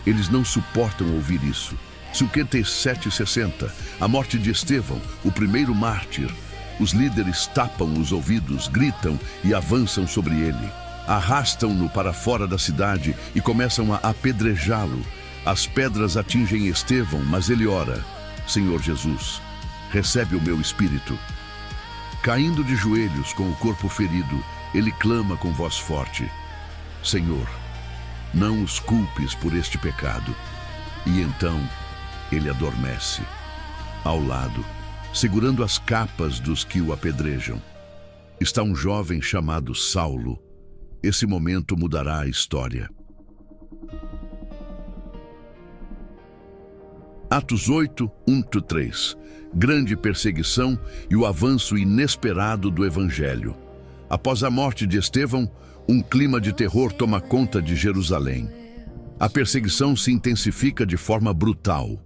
Eles não suportam ouvir isso. 57 e 60, a morte de Estevão, o primeiro mártir. Os líderes tapam os ouvidos, gritam e avançam sobre ele. Arrastam-no para fora da cidade e começam a apedrejá-lo. As pedras atingem Estevão, mas ele ora: Senhor Jesus, recebe o meu espírito. Caindo de joelhos com o corpo ferido, ele clama com voz forte: Senhor, não os culpes por este pecado. E então ele adormece. Ao lado, segurando as capas dos que o apedrejam, está um jovem chamado Saulo. Esse momento mudará a história. Atos 8, 1-3. Grande perseguição e o avanço inesperado do Evangelho. Após a morte de Estevão, um clima de terror toma conta de Jerusalém. A perseguição se intensifica de forma brutal.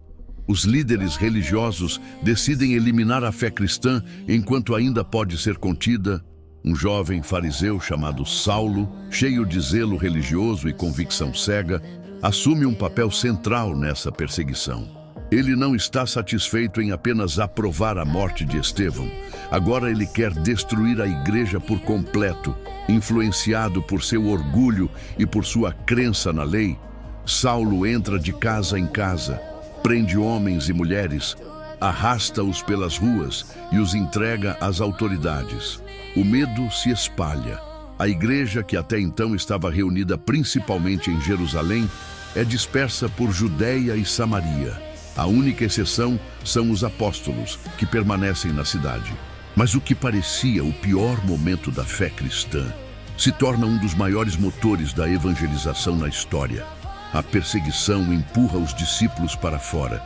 Os líderes religiosos decidem eliminar a fé cristã enquanto ainda pode ser contida. Um jovem fariseu chamado Saulo, cheio de zelo religioso e convicção cega, assume um papel central nessa perseguição. Ele não está satisfeito em apenas aprovar a morte de Estevão. Agora ele quer destruir a igreja por completo. Influenciado por seu orgulho e por sua crença na lei, Saulo entra de casa em casa, prende homens e mulheres, arrasta-os pelas ruas e os entrega às autoridades. O medo se espalha. A igreja, que até então estava reunida principalmente em Jerusalém, é dispersa por Judeia e Samaria. A única exceção são os apóstolos, que permanecem na cidade. Mas o que parecia o pior momento da fé cristã se torna um dos maiores motores da evangelização na história. A perseguição empurra os discípulos para fora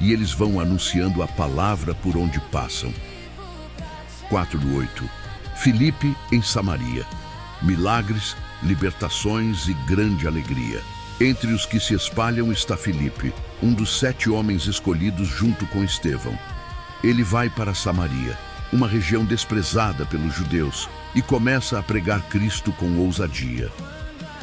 e eles vão anunciando a palavra por onde passam. 4:8. Filipe em Samaria. Milagres, libertações e grande alegria. Entre os que se espalham está Filipe, um dos 7 homens escolhidos junto com Estevão. Ele vai para Samaria, uma região desprezada pelos judeus, e começa a pregar Cristo com ousadia.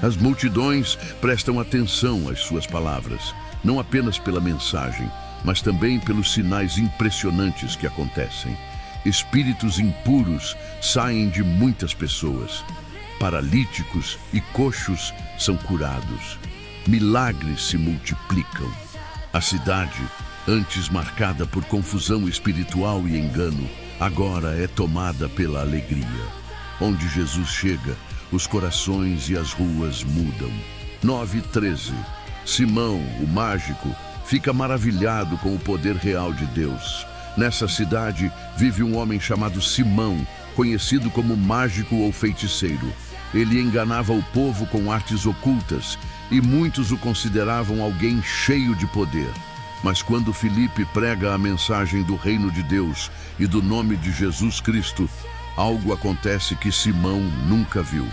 As multidões prestam atenção às suas palavras, não apenas pela mensagem, mas também pelos sinais impressionantes que acontecem. Espíritos impuros saem de muitas pessoas. Paralíticos e coxos são curados. Milagres se multiplicam. A cidade, antes marcada por confusão espiritual e engano, agora é tomada pela alegria. Onde Jesus chega, os corações e as ruas mudam. 9:13. Simão, o mágico, fica maravilhado com o poder real de Deus. Nessa cidade vive um homem chamado Simão, conhecido como mágico ou feiticeiro. Ele enganava o povo com artes ocultas e muitos o consideravam alguém cheio de poder. Mas quando Filipe prega a mensagem do reino de Deus e do nome de Jesus Cristo, algo acontece que Simão nunca viu.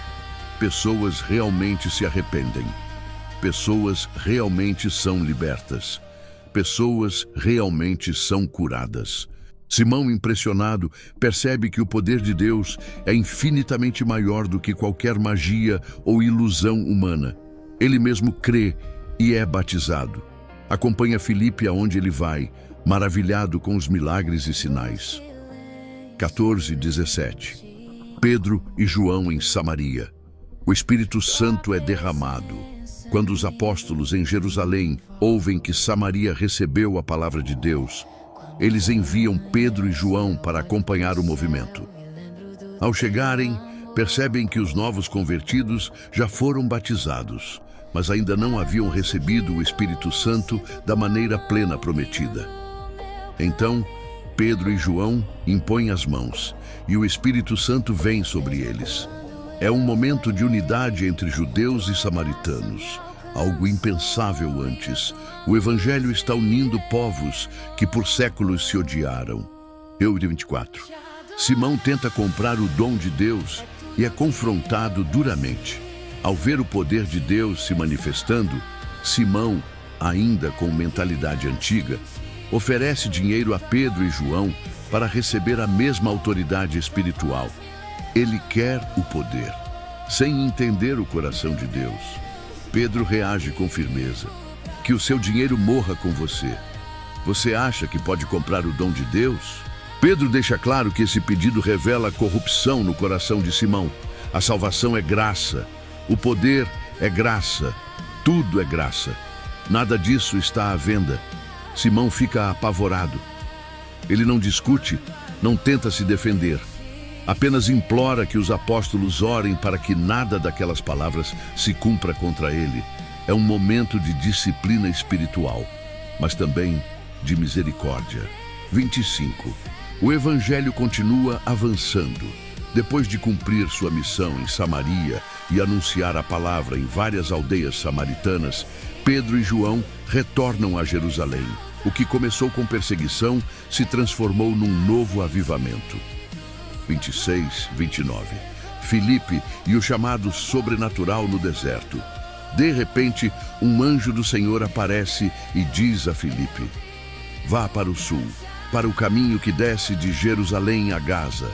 Pessoas realmente se arrependem. Pessoas realmente são libertas. Pessoas realmente são curadas. Simão, impressionado, percebe que o poder de Deus é infinitamente maior do que qualquer magia ou ilusão humana. Ele mesmo crê e é batizado. Acompanha Filipe aonde ele vai, maravilhado com os milagres e sinais. 14:17. Pedro e João em Samaria. O Espírito Santo é derramado. Quando os apóstolos em Jerusalém ouvem que Samaria recebeu a palavra de Deus, eles enviam Pedro e João para acompanhar o movimento. Ao chegarem, percebem que os novos convertidos já foram batizados, mas ainda não haviam recebido o Espírito Santo da maneira plena prometida. Então, Pedro e João impõem as mãos e o Espírito Santo vem sobre eles. É um momento de unidade entre judeus e samaritanos, algo impensável antes. O Evangelho está unindo povos que por séculos se odiaram. Êxodo 24. Simão tenta comprar o dom de Deus e é confrontado duramente. Ao ver o poder de Deus se manifestando, Simão, ainda com mentalidade antiga, oferece dinheiro a Pedro e João para receber a mesma autoridade espiritual. Ele quer o poder, sem entender o coração de Deus. Pedro reage com firmeza. Que o seu dinheiro morra com você. Você acha que pode comprar o dom de Deus? Pedro deixa claro que esse pedido revela a corrupção no coração de Simão. A salvação é graça, o poder é graça, tudo é graça. Nada disso está à venda. Simão fica apavorado. Ele não discute, não tenta se defender. Apenas implora que os apóstolos orem para que nada daquelas palavras se cumpra contra ele. É um momento de disciplina espiritual, mas também de misericórdia. 25. O Evangelho continua avançando. Depois de cumprir sua missão em Samaria e anunciar a palavra em várias aldeias samaritanas, Pedro e João retornam a Jerusalém. O que começou com perseguição se transformou num novo avivamento. 26, 29. Filipe e o chamado sobrenatural no deserto. De repente, um anjo do Senhor aparece e diz a Filipe: vá para o sul, para o caminho que desce de Jerusalém a Gaza.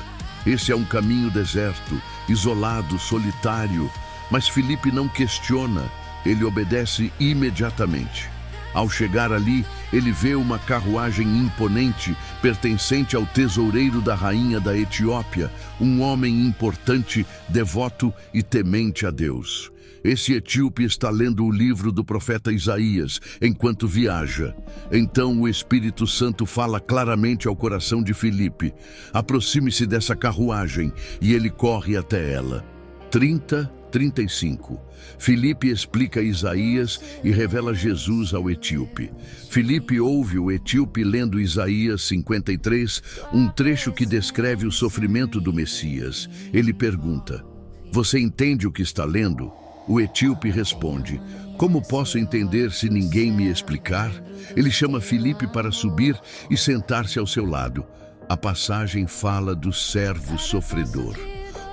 Esse é um caminho deserto, isolado, solitário, mas Filipe não questiona, ele obedece imediatamente. Ao chegar ali, ele vê uma carruagem imponente pertencente ao tesoureiro da rainha da Etiópia, um homem importante, devoto e temente a Deus. Esse etíope está lendo o livro do profeta Isaías enquanto viaja. Então o Espírito Santo fala claramente ao coração de Filipe: aproxime-se dessa carruagem, e ele corre até ela. 35. Filipe explica Isaías e revela Jesus ao etíope. Filipe ouve o etíope lendo Isaías 53, um trecho que descreve o sofrimento do Messias. Ele pergunta: você entende o que está lendo? O etíope responde: como posso entender se ninguém me explicar? Ele chama Filipe para subir e sentar-se ao seu lado. A passagem fala do servo sofredor.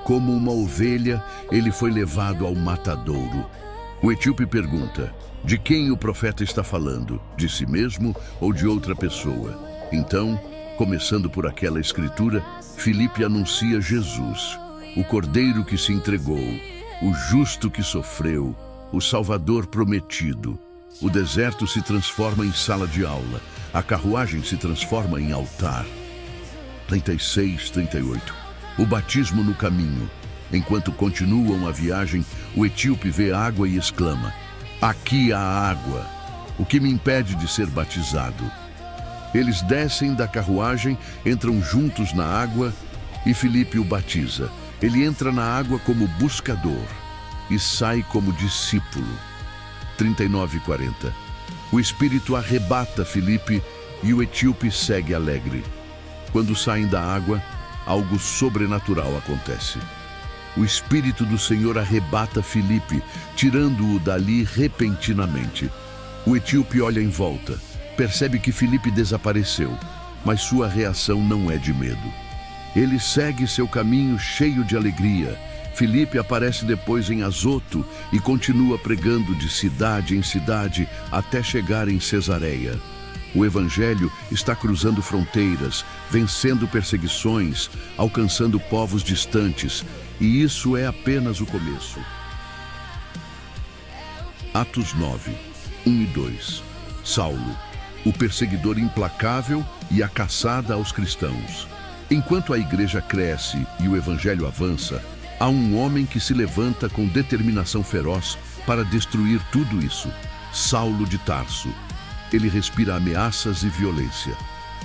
Como uma ovelha, ele foi levado ao matadouro. O etíope pergunta: de quem o profeta está falando? De si mesmo ou de outra pessoa? Então, começando por aquela escritura, Filipe anuncia Jesus, o cordeiro que se entregou, o justo que sofreu, o Salvador prometido. O deserto se transforma em sala de aula, a carruagem se transforma em altar. 36, 38. O batismo no caminho. Enquanto continuam a viagem, o etíope vê água e exclama: aqui há água. O que me impede de ser batizado? Eles descem da carruagem, entram juntos na água e Filipe o batiza. Ele entra na água como buscador e sai como discípulo. 39 e 40. O Espírito arrebata Filipe e o etíope segue alegre. Quando saem da água, algo sobrenatural acontece. O Espírito do Senhor arrebata Filipe, tirando-o dali repentinamente. O etíope olha em volta, percebe que Filipe desapareceu, mas sua reação não é de medo. Ele segue seu caminho cheio de alegria. Filipe aparece depois em Azoto e continua pregando de cidade em cidade até chegar em Cesareia. O Evangelho está cruzando fronteiras, vencendo perseguições, alcançando povos distantes, e isso é apenas o começo. Atos 9, 1 e 2. Saulo, o perseguidor implacável e a caçada aos cristãos. Enquanto a igreja cresce e o Evangelho avança, há um homem que se levanta com determinação feroz para destruir tudo isso: Saulo de Tarso. Ele respira ameaças e violência.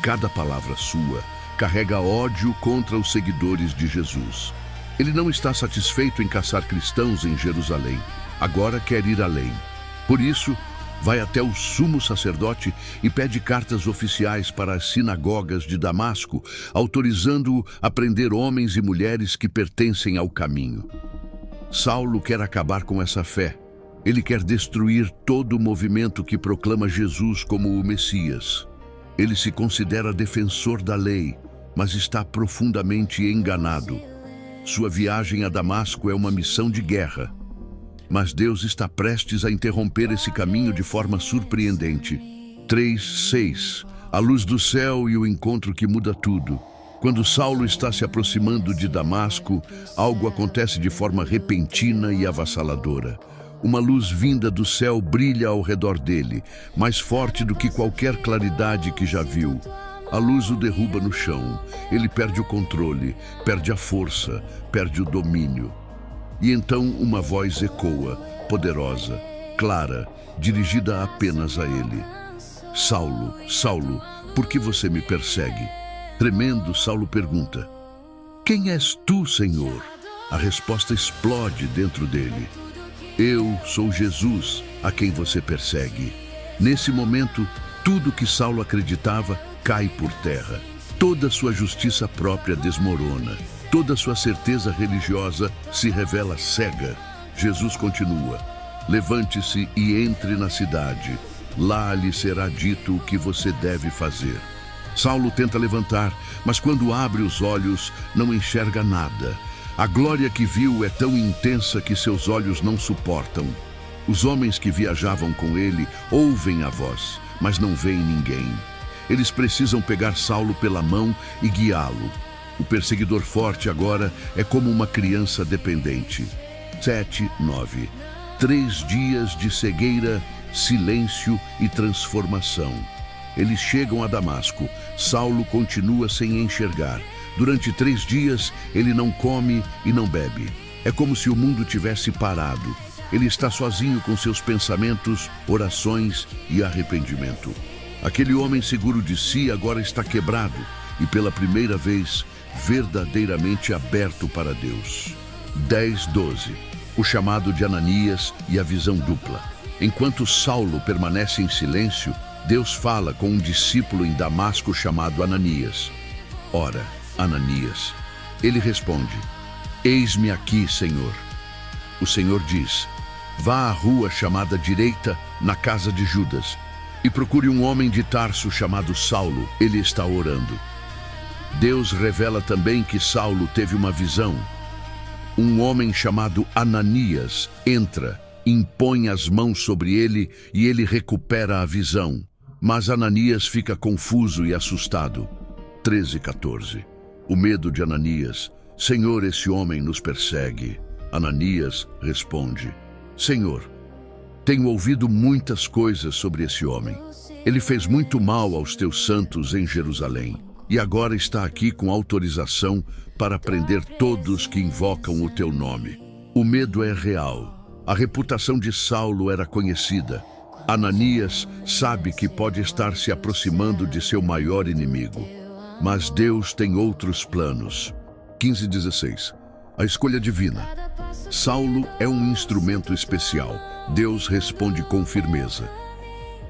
cada palavra sua carrega ódio contra os seguidores de Jesus. Ele não está satisfeito em caçar cristãos em Jerusalém. Agora quer ir além. Por isso, vai até o sumo sacerdote e pede cartas oficiais para as sinagogas de Damasco, autorizando-o a prender homens e mulheres que pertencem ao caminho. Saulo quer acabar com essa fé. Ele quer destruir todo o movimento que proclama Jesus como o Messias. Ele se considera defensor da lei, mas está profundamente enganado. Sua viagem a Damasco é uma missão de guerra. Mas Deus está prestes a interromper esse caminho de forma surpreendente. 3:6. A luz do céu e o encontro que muda tudo. Quando Saulo está se aproximando de Damasco, algo acontece de forma repentina e avassaladora. Uma luz vinda do céu brilha ao redor dele, mais forte do que qualquer claridade que já viu. A luz o derruba no chão. Ele perde o controle, perde a força, perde o domínio. E então uma voz ecoa, poderosa, clara, dirigida apenas a ele. Saulo, Saulo, por que você me persegue? Tremendo, Saulo pergunta: Quem és tu, Senhor? A resposta explode dentro dele. Eu sou Jesus, a quem você persegue. Nesse momento, tudo que Saulo acreditava cai por terra. Toda sua justiça própria desmorona. Toda sua certeza religiosa se revela cega. Jesus continua: Levante-se e entre na cidade. Lá lhe será dito o que você deve fazer. Saulo tenta levantar, mas quando abre os olhos, não enxerga nada. A glória que viu é tão intensa que seus olhos não suportam. Os homens que viajavam com ele ouvem a voz, mas não veem ninguém. Eles precisam pegar Saulo pela mão e guiá-lo. O perseguidor forte agora é como uma criança dependente. 7:9. 3 dias de cegueira, silêncio e transformação. Eles chegam a Damasco. Saulo continua sem enxergar. Durante 3 dias, ele não come e não bebe. É como se o mundo tivesse parado. Ele está sozinho com seus pensamentos, orações e arrependimento. Aquele homem seguro de si agora está quebrado e, pela primeira vez, verdadeiramente aberto para Deus. 10:12. O chamado de Ananias e a visão dupla. Enquanto Saulo permanece em silêncio, Deus fala com um discípulo em Damasco chamado Ananias. Ora, Ananias. Ele responde: Eis-me aqui, Senhor. O Senhor diz: Vá à rua chamada Direita, na casa de Judas, e procure um homem de Tarso chamado Saulo. Ele está orando. Deus revela também que Saulo teve uma visão. Um homem chamado Ananias entra, impõe as mãos sobre ele e ele recupera a visão. Mas Ananias fica confuso e assustado. 13:14. O medo de Ananias. Senhor, esse homem nos persegue. Ananias responde: Senhor, tenho ouvido muitas coisas sobre esse homem. Ele fez muito mal aos teus santos em Jerusalém e agora está aqui com autorização para prender todos que invocam o teu nome. O medo é real. A reputação de Saulo era conhecida. Ananias sabe que pode estar se aproximando de seu maior inimigo. Mas Deus tem outros planos. 15:16. A escolha divina. Saulo é um instrumento especial. Deus responde com firmeza.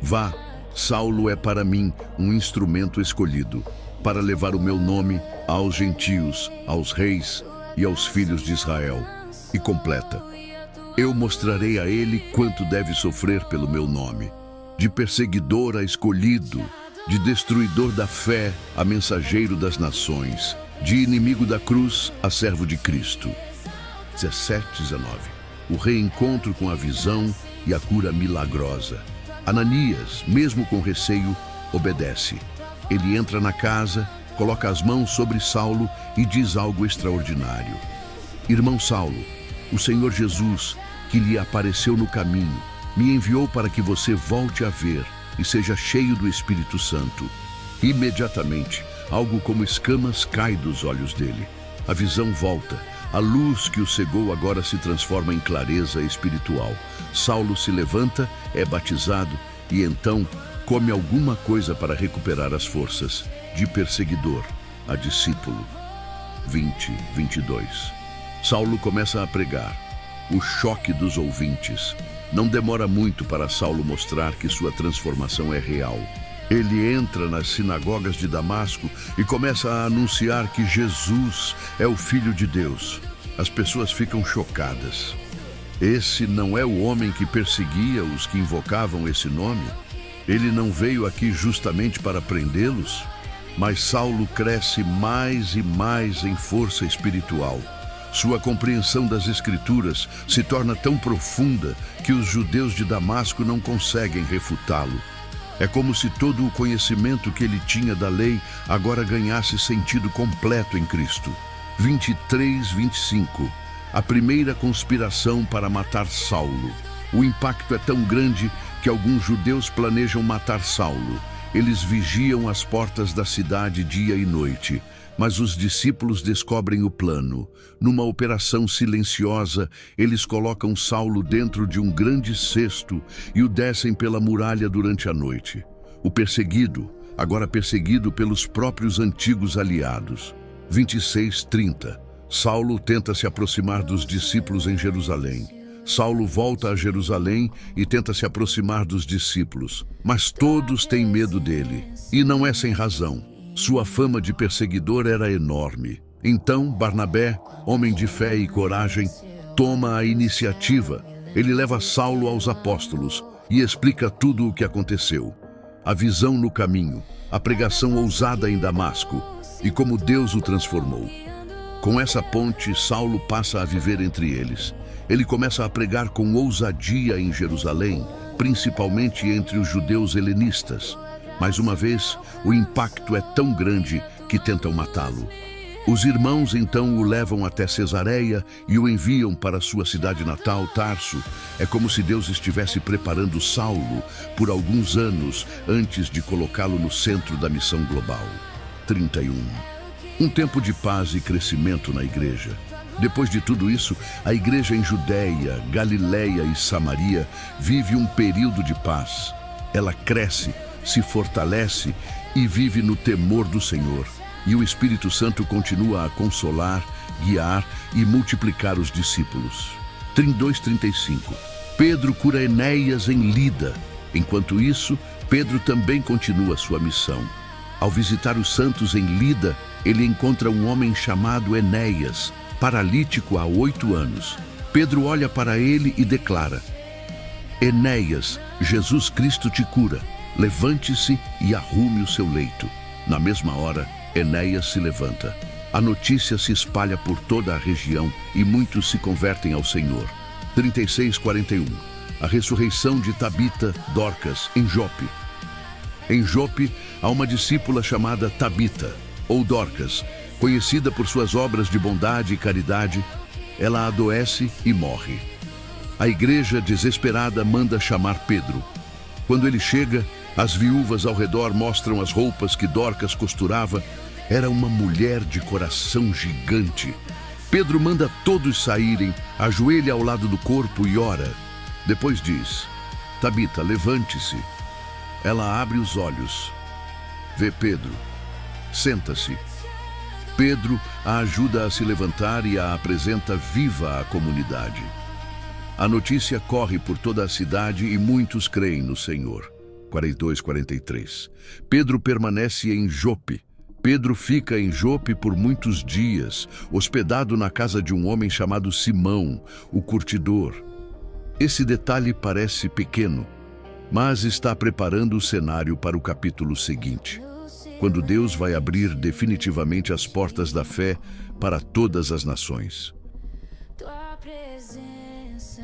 Vá, Saulo é para mim um instrumento escolhido, para levar o meu nome aos gentios, aos reis e aos filhos de Israel. E completa: eu mostrarei a ele quanto deve sofrer pelo meu nome. De perseguidor a escolhido, de destruidor da fé a mensageiro das nações, de inimigo da cruz a servo de Cristo. 17:19. O reencontro com a visão e a cura milagrosa. Ananias, mesmo com receio, obedece. Ele entra na casa, coloca as mãos sobre Saulo e diz algo extraordinário. Irmão Saulo, o Senhor Jesus, que lhe apareceu no caminho, me enviou para que você volte a ver e seja cheio do Espírito Santo. Imediatamente, algo como escamas cai dos olhos dele. A visão volta. A luz que o cegou agora se transforma em clareza espiritual. Saulo se levanta, é batizado e então come alguma coisa para recuperar as forças. de perseguidor a discípulo. 22. Saulo começa a pregar. O choque dos ouvintes. Não demora muito para Saulo mostrar que sua transformação é real. Ele entra nas sinagogas de Damasco e começa a anunciar que Jesus é o Filho de Deus. As pessoas ficam chocadas. Esse não é o homem que perseguia os que invocavam esse nome? Ele não veio aqui justamente para prendê-los? Mas Saulo cresce mais e mais em força espiritual. Sua compreensão das Escrituras se torna tão profunda que os judeus de Damasco não conseguem refutá-lo. É como se todo o conhecimento que ele tinha da lei agora ganhasse sentido completo em Cristo. 23-25. A primeira conspiração para matar Saulo. O impacto é tão grande que alguns judeus planejam matar Saulo. Eles vigiam as portas da cidade dia e noite, mas os discípulos descobrem o plano. Numa operação silenciosa, eles colocam Saulo dentro de um grande cesto e o descem pela muralha durante a noite. O perseguido, agora perseguido pelos próprios antigos aliados. 26-30. Saulo tenta se aproximar dos discípulos em Jerusalém. Saulo volta a Jerusalém e tenta se aproximar dos discípulos, mas todos têm medo dele, e não é sem razão. Sua fama de perseguidor era enorme. Então, Barnabé, homem de fé e coragem, toma a iniciativa. Ele leva Saulo aos apóstolos e explica tudo o que aconteceu. A visão no caminho, a pregação ousada em Damasco e como Deus o transformou. Com essa ponte, Saulo passa a viver entre eles. Ele começa a pregar com ousadia em Jerusalém, principalmente entre os judeus helenistas. Mais uma vez, o impacto é tão grande que tentam matá-lo. Os irmãos então o levam até Cesareia e o enviam para sua cidade natal, Tarso. É como se Deus estivesse preparando Saulo por alguns anos antes de colocá-lo no centro da missão global. 31. Um tempo de paz e crescimento na igreja. Depois de tudo isso, a igreja em Judeia, Galileia e Samaria vive um período de paz. Ela cresce, se fortalece e vive no temor do Senhor. E o Espírito Santo continua a consolar, guiar e multiplicar os discípulos. 32-35. Pedro cura Enéas em Lida. Enquanto isso, Pedro também continua sua missão. Ao visitar os santos em Lida, ele encontra um homem chamado Enéas, paralítico há 8 anos. Pedro olha para ele e declara: Enéas, Jesus Cristo te cura. Levante-se e arrume o seu leito. Na mesma hora, Enéas se levanta. A notícia se espalha por toda a região e muitos se convertem ao Senhor. 36-41. A ressurreição de Tabita, Dorcas, em Jope. Em Jope, há uma discípula chamada Tabita, ou Dorcas, conhecida por suas obras de bondade e caridade. Ela adoece e morre. A igreja, desesperada, manda chamar Pedro. Quando ele chega, as viúvas ao redor mostram as roupas que Dorcas costurava. Era uma mulher de coração gigante. Pedro manda todos saírem, ajoelha ao lado do corpo e ora. Depois diz: Tabita, levante-se. Ela abre os olhos. Vê Pedro. Senta-se. Pedro a ajuda a se levantar e a apresenta viva à comunidade. A notícia corre por toda a cidade e muitos creem no Senhor. 42-43. Pedro permanece em Jope. Pedro fica em Jope por muitos dias, hospedado na casa de um homem chamado Simão, o curtidor. Esse detalhe parece pequeno, mas está preparando o cenário para o capítulo seguinte, quando Deus vai abrir definitivamente as portas da fé para todas as nações.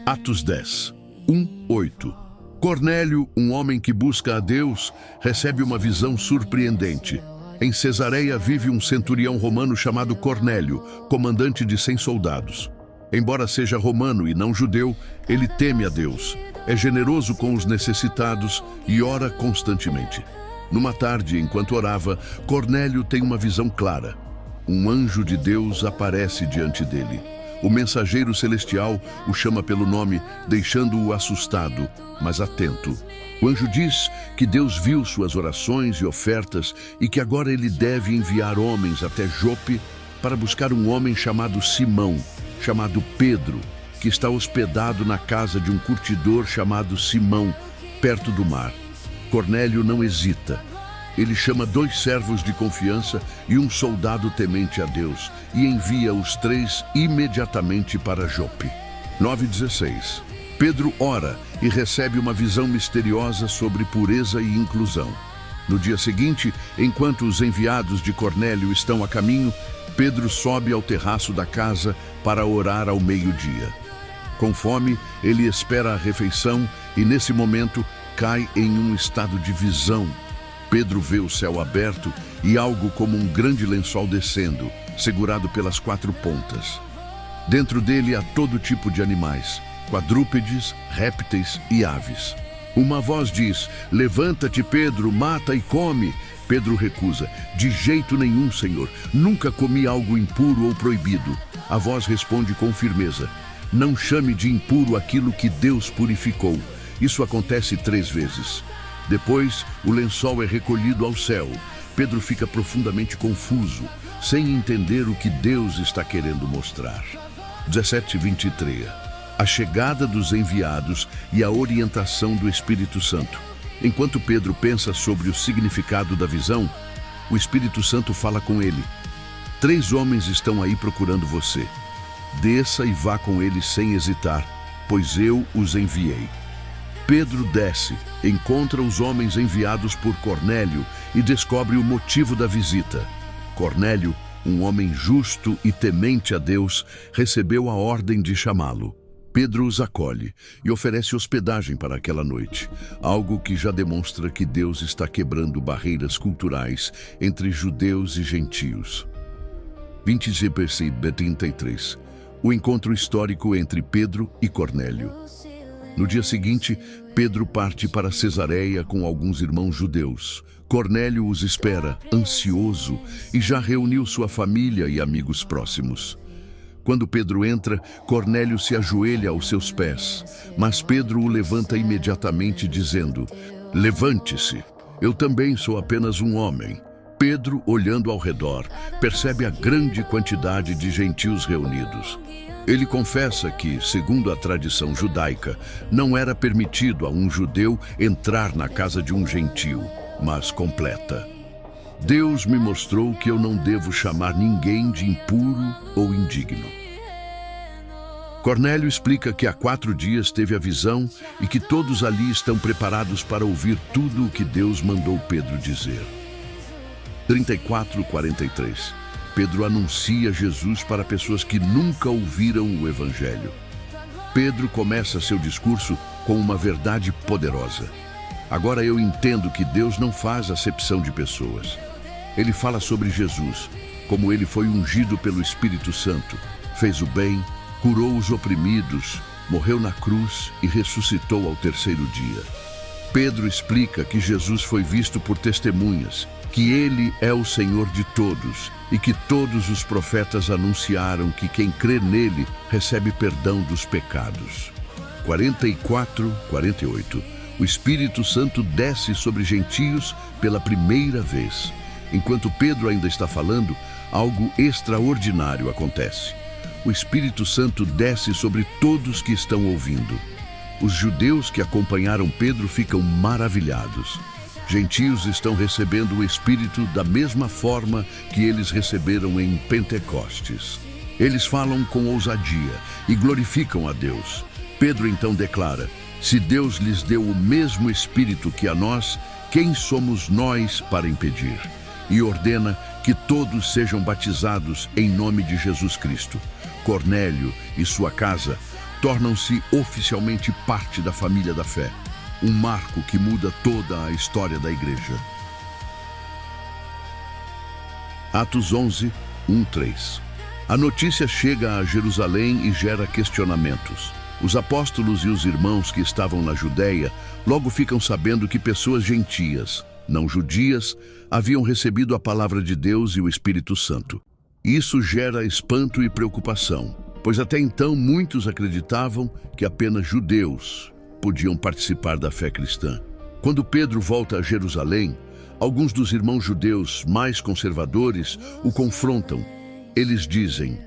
Atos 10, 1-8. Cornélio, um homem que busca a Deus, recebe uma visão surpreendente. Em Cesareia vive um centurião romano chamado Cornélio, comandante de 100 soldados. Embora seja romano e não judeu, ele teme a Deus, é generoso com os necessitados e ora constantemente. Numa tarde, enquanto orava, Cornélio tem uma visão clara. Um anjo de Deus aparece diante dele. O mensageiro celestial o chama pelo nome, deixando-o assustado, mas atento. O anjo diz que Deus viu suas orações e ofertas e que agora ele deve enviar homens até Jope para buscar um homem chamado Simão, chamado Pedro, que está hospedado na casa de um curtidor chamado Simão, perto do mar. Cornélio não hesita. Ele chama 2 servos de confiança e um soldado temente a Deus e envia os 3 imediatamente para Jope. 9:16. Pedro ora e recebe uma visão misteriosa sobre pureza e inclusão. No dia seguinte, enquanto os enviados de Cornélio estão a caminho, Pedro sobe ao terraço da casa para orar ao meio-dia. Com fome, ele espera a refeição e, nesse momento, cai em um estado de visão. Pedro vê o céu aberto e algo como um grande lençol descendo, segurado pelas 4 pontas. Dentro dele há todo tipo de animais, quadrúpedes, répteis e aves. Uma voz diz: "Levanta-te, Pedro, mata e come." Pedro recusa: "De jeito nenhum, Senhor. Nunca comi algo impuro ou proibido." A voz responde com firmeza: "Não chame de impuro aquilo que Deus purificou." Isso acontece 3 vezes. Depois, o lençol é recolhido ao céu. Pedro fica profundamente confuso, sem entender o que Deus está querendo mostrar. 17:23. A chegada dos enviados e a orientação do Espírito Santo. Enquanto Pedro pensa sobre o significado da visão, o Espírito Santo fala com ele: "3 homens estão aí procurando você. Desça e vá com eles sem hesitar, pois eu os enviei." Pedro desce, encontra os homens enviados por Cornélio e descobre o motivo da visita. Cornélio, um homem justo e temente a Deus, recebeu a ordem de chamá-lo. Pedro os acolhe e oferece hospedagem para aquela noite, algo que já demonstra que Deus está quebrando barreiras culturais entre judeus e gentios. 20:33. O encontro histórico entre Pedro e Cornélio. No dia seguinte, Pedro parte para Cesareia com alguns irmãos judeus. Cornélio os espera, ansioso, e já reuniu sua família e amigos próximos. Quando Pedro entra, Cornélio se ajoelha aos seus pés, mas Pedro o levanta imediatamente, dizendo: "Levante-se, eu também sou apenas um homem." Pedro, olhando ao redor, percebe a grande quantidade de gentios reunidos. Ele confessa que, segundo a tradição judaica, não era permitido a um judeu entrar na casa de um gentio, mas completa: "Deus me mostrou que eu não devo chamar ninguém de impuro ou indigno." Cornélio explica que há 4 dias teve a visão e que todos ali estão preparados para ouvir tudo o que Deus mandou Pedro dizer. 34:43. Pedro anuncia Jesus para pessoas que nunca ouviram o Evangelho. Pedro começa seu discurso com uma verdade poderosa: "Agora eu entendo que Deus não faz acepção de pessoas." Ele fala sobre Jesus, como ele foi ungido pelo Espírito Santo, fez o bem, curou os oprimidos, morreu na cruz e ressuscitou ao 3º dia. Pedro explica que Jesus foi visto por testemunhas, que ele é o Senhor de todos e que todos os profetas anunciaram que quem crê nele recebe perdão dos pecados. 44:48. O Espírito Santo desce sobre gentios pela primeira vez. Enquanto Pedro ainda está falando, algo extraordinário acontece. O Espírito Santo desce sobre todos que estão ouvindo. Os judeus que acompanharam Pedro ficam maravilhados. Gentios estão recebendo o Espírito da mesma forma que eles receberam em Pentecostes. Eles falam com ousadia e glorificam a Deus. Pedro então declara: "Se Deus lhes deu o mesmo Espírito que a nós, quem somos nós para impedir?" E ordena que todos sejam batizados em nome de Jesus Cristo. Cornélio e sua casa tornam-se oficialmente parte da família da fé. Um marco que muda toda a história da igreja. Atos 11:1-3. A notícia chega a Jerusalém e gera questionamentos. Os apóstolos e os irmãos que estavam na Judéia logo ficam sabendo que pessoas gentias, não judias, haviam recebido a palavra de Deus e o Espírito Santo. Isso gera espanto e preocupação. pois até então muitos acreditavam que apenas judeus podiam participar da fé cristã. Quando Pedro volta a Jerusalém, alguns dos irmãos judeus mais conservadores o confrontam. Eles dizem: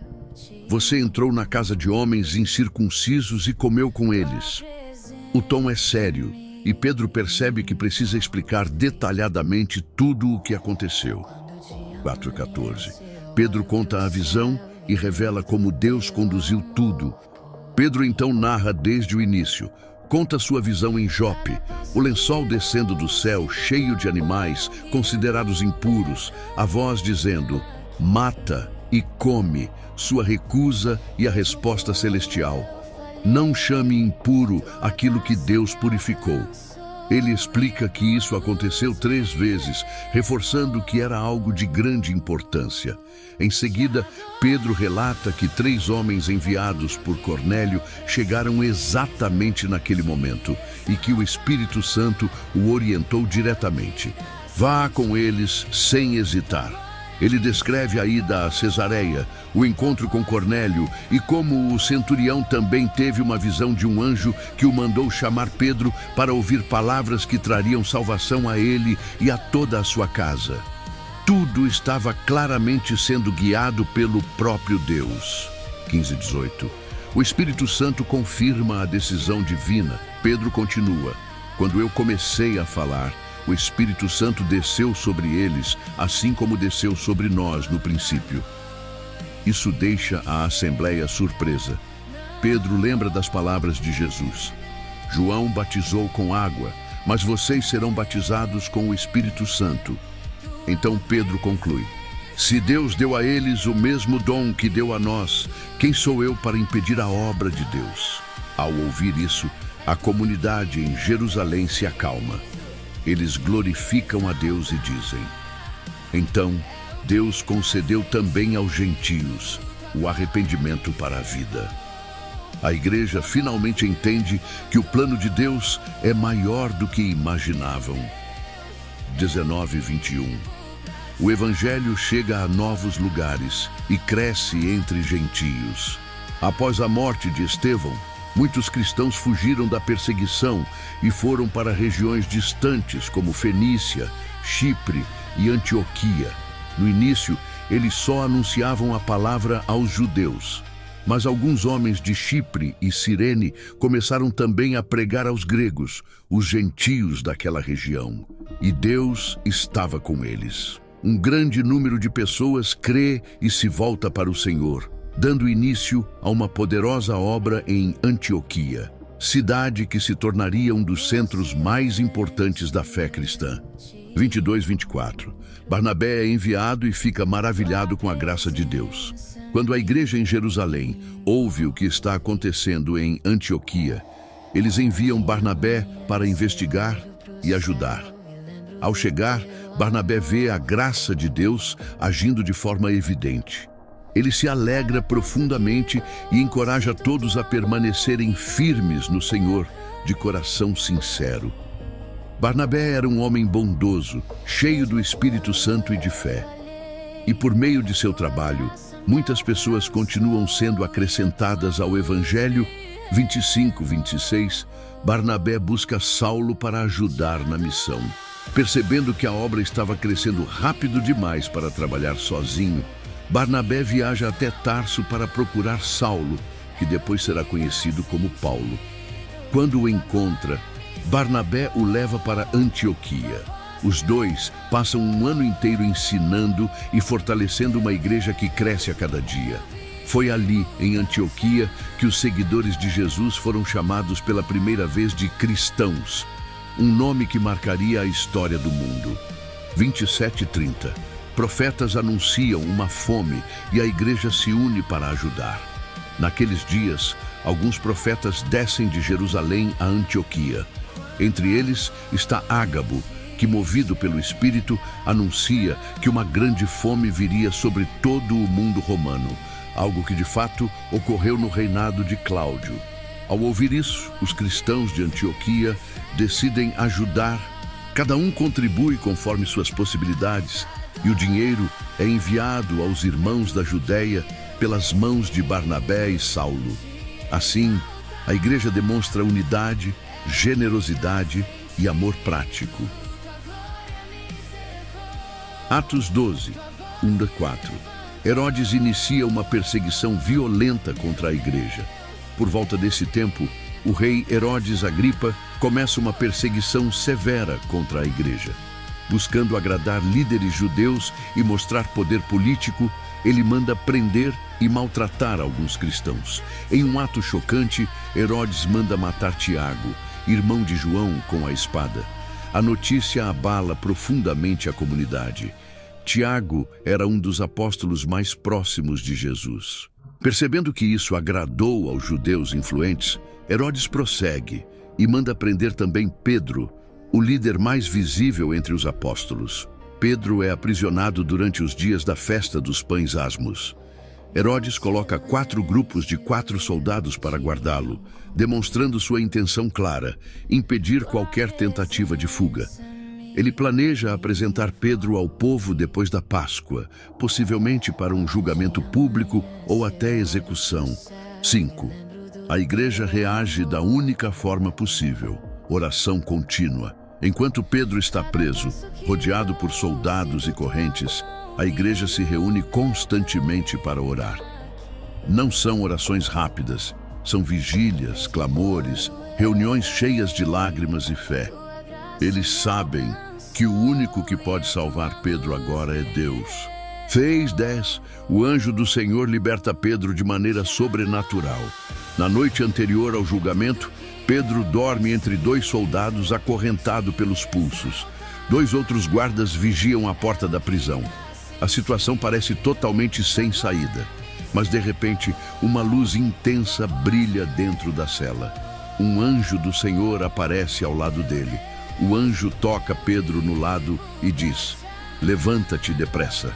"Você entrou na casa de homens incircuncisos e comeu com eles." O tom é sério e Pedro percebe que precisa explicar detalhadamente tudo o que aconteceu. 4:14. Pedro conta a visão e revela como Deus conduziu tudo. Pedro então narra desde o início. Conta sua visão em Jope, o lençol descendo do céu cheio de animais considerados impuros, a voz dizendo: "Mata e come", sua recusa e a resposta celestial: "Não chame impuro aquilo que Deus purificou." Ele explica que isso aconteceu 3 vezes, reforçando que era algo de grande importância. Em seguida, Pedro relata que 3 homens enviados por Cornélio chegaram exatamente naquele momento e que o Espírito Santo o orientou diretamente. Vá com eles sem hesitar. Ele descreve a ida a Cesareia, o encontro com Cornélio e como o centurião também teve uma visão de um anjo que o mandou chamar Pedro para ouvir palavras que trariam salvação a ele e a toda a sua casa. Tudo estava claramente sendo guiado pelo próprio Deus. 15:18. O Espírito Santo confirma a decisão divina. Pedro continua: "Quando eu comecei a falar, o Espírito Santo desceu sobre eles, assim como desceu sobre nós no princípio." Isso deixa a assembleia surpresa. Pedro lembra das palavras de Jesus: "João batizou com água, mas vocês serão batizados com o Espírito Santo." Então Pedro conclui: "Se Deus deu a eles o mesmo dom que deu a nós, quem sou eu para impedir a obra de Deus?" Ao ouvir isso, a comunidade em Jerusalém se acalma. Eles glorificam a Deus e dizem: "Então, Deus concedeu também aos gentios o arrependimento para a vida." A igreja finalmente entende que o plano de Deus é maior do que imaginavam. 19:21. O Evangelho chega a novos lugares e cresce entre gentios. Após a morte de Estevão, muitos cristãos fugiram da perseguição e foram para regiões distantes como Fenícia, Chipre e Antioquia. No início, eles só anunciavam a palavra aos judeus, mas alguns homens de Chipre e Cirene começaram também a pregar aos gregos, os gentios daquela região, e Deus estava com eles. Um grande número de pessoas crê e se volta para o Senhor, dando início a uma poderosa obra em Antioquia, cidade que se tornaria um dos centros mais importantes da fé cristã. 22:24. Barnabé é enviado e fica maravilhado com a graça de Deus. Quando a igreja em Jerusalém ouve o que está acontecendo em Antioquia, eles enviam Barnabé para investigar e ajudar. Ao chegar, Barnabé vê a graça de Deus agindo de forma evidente. Ele se alegra profundamente e encoraja todos a permanecerem firmes no Senhor, de coração sincero. Barnabé era um homem bondoso, cheio do Espírito Santo e de fé. E por meio de seu trabalho, muitas pessoas continuam sendo acrescentadas ao Evangelho. 25:26. Barnabé busca Saulo para ajudar na missão. Percebendo que a obra estava crescendo rápido demais para trabalhar sozinho, Barnabé viaja até Tarso para procurar Saulo, que depois será conhecido como Paulo. Quando o encontra, Barnabé o leva para Antioquia. Os dois passam um ano inteiro ensinando e fortalecendo uma igreja que cresce a cada dia. Foi ali, em Antioquia, que os seguidores de Jesus foram chamados pela primeira vez de cristãos, um nome que marcaria a história do mundo. 27:30. Profetas anunciam uma fome e a igreja se une para ajudar. Naqueles dias, alguns profetas descem de Jerusalém a Antioquia. Entre eles está Ágabo, que, movido pelo Espírito, anuncia que uma grande fome viria sobre todo o mundo romano, algo que de fato ocorreu no reinado de Cláudio. Ao ouvir isso, os cristãos de Antioquia decidem ajudar. Cada um contribui conforme suas possibilidades, e o dinheiro é enviado aos irmãos da Judéia, pelas mãos de Barnabé e Saulo. Assim, a igreja demonstra unidade, generosidade e amor prático. Atos 12, 1-4. Herodes inicia uma perseguição violenta contra a igreja. Por volta desse tempo, o rei Herodes Agripa começa uma perseguição severa contra a igreja. Buscando agradar líderes judeus e mostrar poder político, ele manda prender e maltratar alguns cristãos. Em um ato chocante, Herodes manda matar Tiago, irmão de João, com a espada. A notícia abala profundamente a comunidade. Tiago era um dos apóstolos mais próximos de Jesus. Percebendo que isso agradou aos judeus influentes, Herodes prossegue e manda prender também Pedro, o líder mais visível entre os apóstolos. Pedro é aprisionado durante os dias da festa dos pães asmos. Herodes coloca 4 grupos de 4 soldados para guardá-lo, demonstrando sua intenção clara: impedir qualquer tentativa de fuga. Ele planeja apresentar Pedro ao povo depois da Páscoa, possivelmente para um julgamento público ou até execução. 5. A igreja reage da única forma possível: oração contínua. Enquanto Pedro está preso, rodeado por soldados e correntes, a igreja se reúne constantemente para orar. Não são orações rápidas, são vigílias, clamores, reuniões cheias de lágrimas e fé. Eles sabem que o único que pode salvar Pedro agora é Deus. 6:10. O anjo do Senhor liberta Pedro de maneira sobrenatural. Na noite anterior ao julgamento, Pedro dorme entre 2 soldados acorrentado pelos pulsos. 2 outros guardas vigiam a porta da prisão. A situação parece totalmente sem saída, mas de repente uma luz intensa brilha dentro da cela. Um anjo do Senhor aparece ao lado dele. O anjo toca Pedro no lado e diz: "Levanta-te depressa."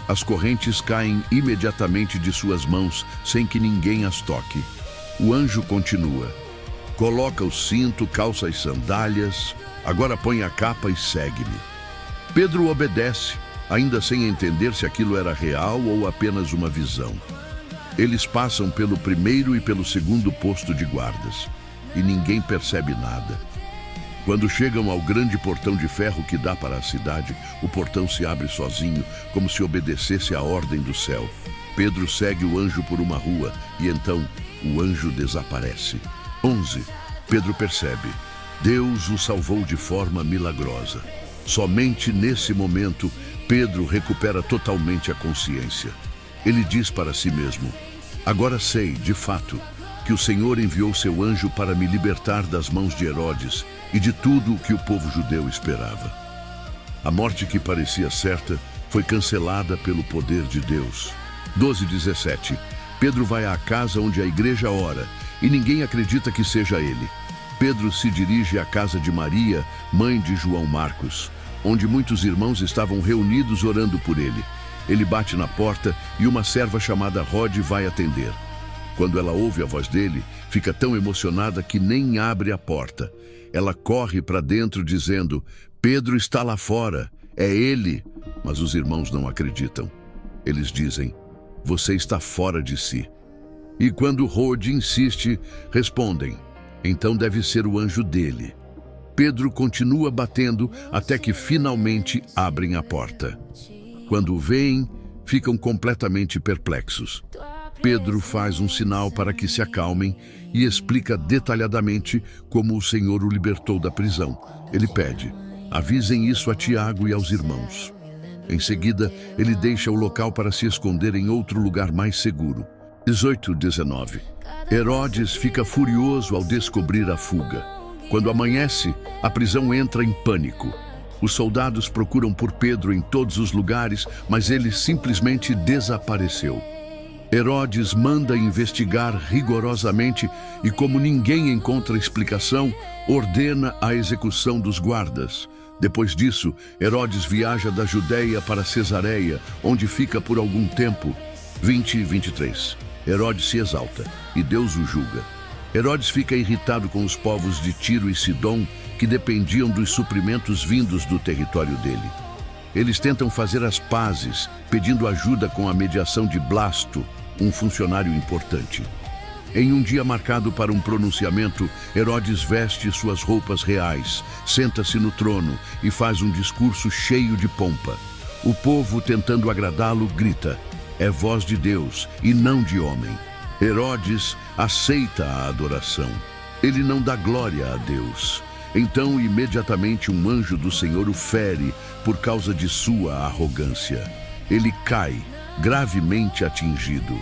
As correntes caem imediatamente de suas mãos, sem que ninguém as toque. O anjo continua: "Coloca o cinto, calça as sandálias, agora põe a capa e segue-me." Pedro obedece, ainda sem entender se aquilo era real ou apenas uma visão. Eles passam pelo primeiro e pelo segundo posto de guardas, e ninguém percebe nada. Quando chegam ao grande portão de ferro que dá para a cidade, o portão se abre sozinho, como se obedecesse à ordem do céu. Pedro segue o anjo por uma rua, e então o anjo desaparece. 11. Pedro percebe: Deus o salvou de forma milagrosa. Somente nesse momento, Pedro recupera totalmente a consciência. Ele diz para si mesmo: "Agora sei, de fato, que o Senhor enviou seu anjo para me libertar das mãos de Herodes e de tudo o que o povo judeu esperava." A morte que parecia certa foi cancelada pelo poder de Deus. 12:17. Pedro vai à casa onde a igreja ora, e ninguém acredita que seja ele. Pedro se dirige à casa de Maria, mãe de João Marcos, onde muitos irmãos estavam reunidos orando por ele. Ele bate na porta e uma serva chamada Rode vai atender. Quando ela ouve a voz dele, fica tão emocionada que nem abre a porta. Ela corre para dentro dizendo: "Pedro está lá fora, é ele." Mas os irmãos não acreditam. Eles dizem: "Você está fora de si." E quando Rode insiste, respondem: "Então deve ser o anjo dele." Pedro continua batendo até que finalmente abrem a porta. Quando o veem, ficam completamente perplexos. Pedro faz um sinal para que se acalmem e explica detalhadamente como o Senhor o libertou da prisão. Ele pede: "Avisem isso a Tiago e aos irmãos." Em seguida, ele deixa o local para se esconder em outro lugar mais seguro. 18:19. Herodes fica furioso ao descobrir a fuga. Quando amanhece, a prisão entra em pânico. Os soldados procuram por Pedro em todos os lugares, mas ele simplesmente desapareceu. Herodes manda investigar rigorosamente e, como ninguém encontra explicação, ordena a execução dos guardas. Depois disso, Herodes viaja da Judéia para Cesareia, onde fica por algum tempo. 20:23. Herodes se exalta e Deus o julga. Herodes fica irritado com os povos de Tiro e Sidom, que dependiam dos suprimentos vindos do território dele. Eles tentam fazer as pazes, pedindo ajuda com a mediação de Blasto, um funcionário importante. Em um dia marcado para um pronunciamento, Herodes veste suas roupas reais, senta-se no trono e faz um discurso cheio de pompa. O povo, tentando agradá-lo, grita: "É voz de Deus e não de homem." Herodes aceita a adoração. Ele não dá glória a Deus. Então, imediatamente, um anjo do Senhor o fere por causa de sua arrogância. Ele cai, gravemente atingido.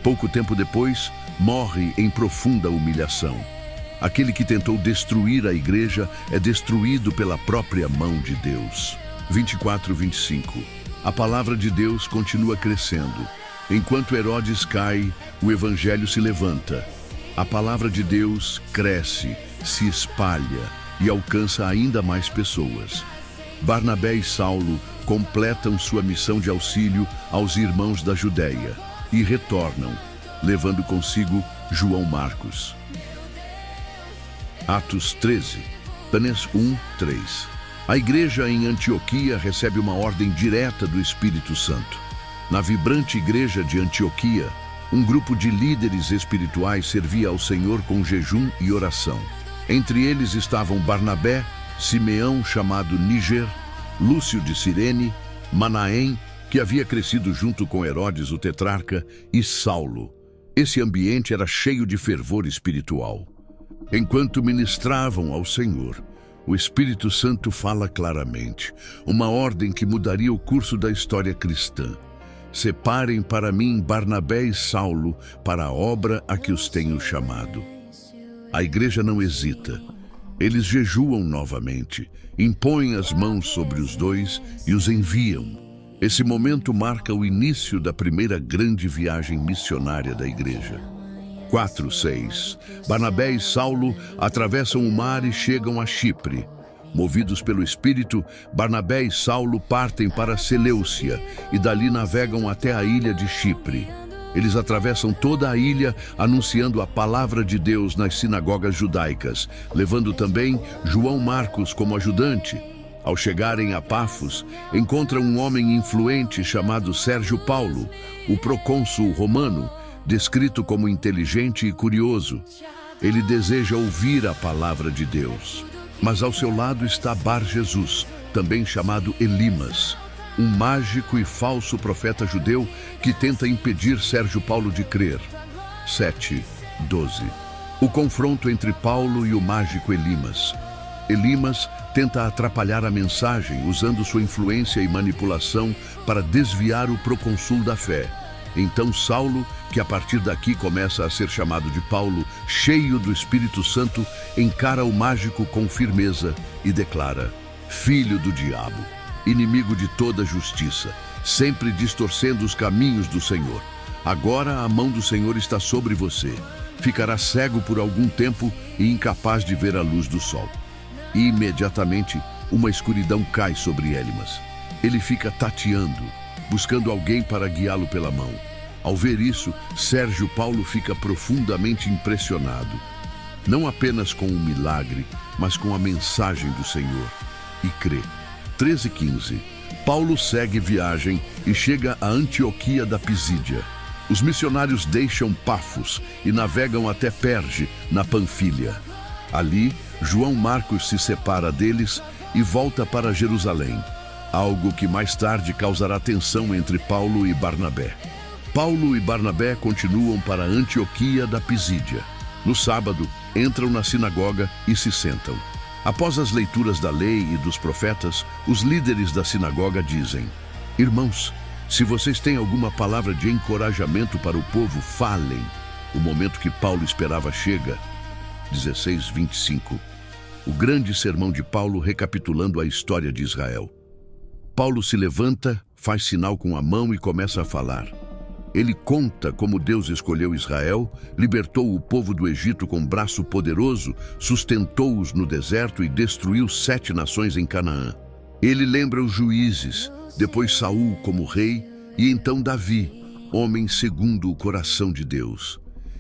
Pouco tempo depois, morre em profunda humilhação. Aquele que tentou destruir a igreja é destruído pela própria mão de Deus. 24:25. A palavra de Deus continua crescendo. Enquanto Herodes cai, o evangelho se levanta. A palavra de Deus cresce, se espalha e alcança ainda mais pessoas. Barnabé e Saulo completam sua missão de auxílio aos irmãos da Judéia e retornam, levando consigo João Marcos. Atos 13, Tanes 1:3. A igreja em Antioquia recebe uma ordem direta do Espírito Santo. Na vibrante igreja de Antioquia, um grupo de líderes espirituais servia ao Senhor com jejum e oração. Entre eles estavam Barnabé, Simeão, chamado Níger, Lúcio de Cirene, Manaém, que havia crescido junto com Herodes o tetrarca, e Saulo. Esse ambiente era cheio de fervor espiritual. Enquanto ministravam ao Senhor, o Espírito Santo fala claramente, uma ordem que mudaria o curso da história cristã. Separem para mim Barnabé e Saulo para a obra a que os tenho chamado. A igreja não hesita. Eles jejuam novamente, impõem as mãos sobre os dois e os enviam. Esse momento marca o início da primeira grande viagem missionária da igreja. 4:6. Barnabé e Saulo atravessam o mar e chegam a Chipre. Movidos pelo Espírito, Barnabé e Saulo partem para Seleucia e dali navegam até a ilha de Chipre. Eles atravessam toda a ilha anunciando a palavra de Deus nas sinagogas judaicas, levando também João Marcos como ajudante. Ao chegarem a Pafos, encontram um homem influente chamado Sérgio Paulo, o procônsul romano, descrito como inteligente e curioso. Ele deseja ouvir a palavra de Deus. Mas ao seu lado está Bar-Jesus, também chamado Elimas, um mágico e falso profeta judeu que tenta impedir Sérgio Paulo de crer. 7:12. O confronto entre Paulo e o mágico Elimas. Elimas tenta atrapalhar a mensagem usando sua influência e manipulação para desviar o procônsul da fé. Então Saulo, que a partir daqui começa a ser chamado de Paulo, cheio do Espírito Santo, encara o mágico com firmeza e declara: "Filho do diabo, inimigo de toda justiça, sempre distorcendo os caminhos do Senhor. Agora a mão do Senhor está sobre você. Ficará cego por algum tempo e incapaz de ver a luz do sol." E imediatamente uma escuridão cai sobre Elimas. Ele fica tateando, buscando alguém para guiá-lo pela mão. Ao ver isso, Sérgio Paulo fica profundamente impressionado, não apenas com o milagre, mas com a mensagem do Senhor, e crê. 13:15. Paulo segue viagem e chega a Antioquia da Pisídia. Os missionários deixam Pafos e navegam até Perge, na Panfilha. Ali, João Marcos se separa deles e volta para Jerusalém, algo que mais tarde causará tensão entre Paulo e Barnabé. Paulo e Barnabé continuam para Antioquia da Pisídia. No sábado, entram na sinagoga e se sentam. Após as leituras da lei e dos profetas, os líderes da sinagoga dizem: "Irmãos, se vocês têm alguma palavra de encorajamento para o povo, falem." O momento que Paulo esperava chega. 16:25. O grande sermão de Paulo recapitulando a história de Israel. Paulo se levanta, faz sinal com a mão e começa a falar. Ele conta como Deus escolheu Israel, libertou o povo do Egito com braço poderoso, sustentou-os no deserto e destruiu 7 nações em Canaã. Ele lembra os juízes, depois Saul como rei e então Davi, homem segundo o coração de Deus.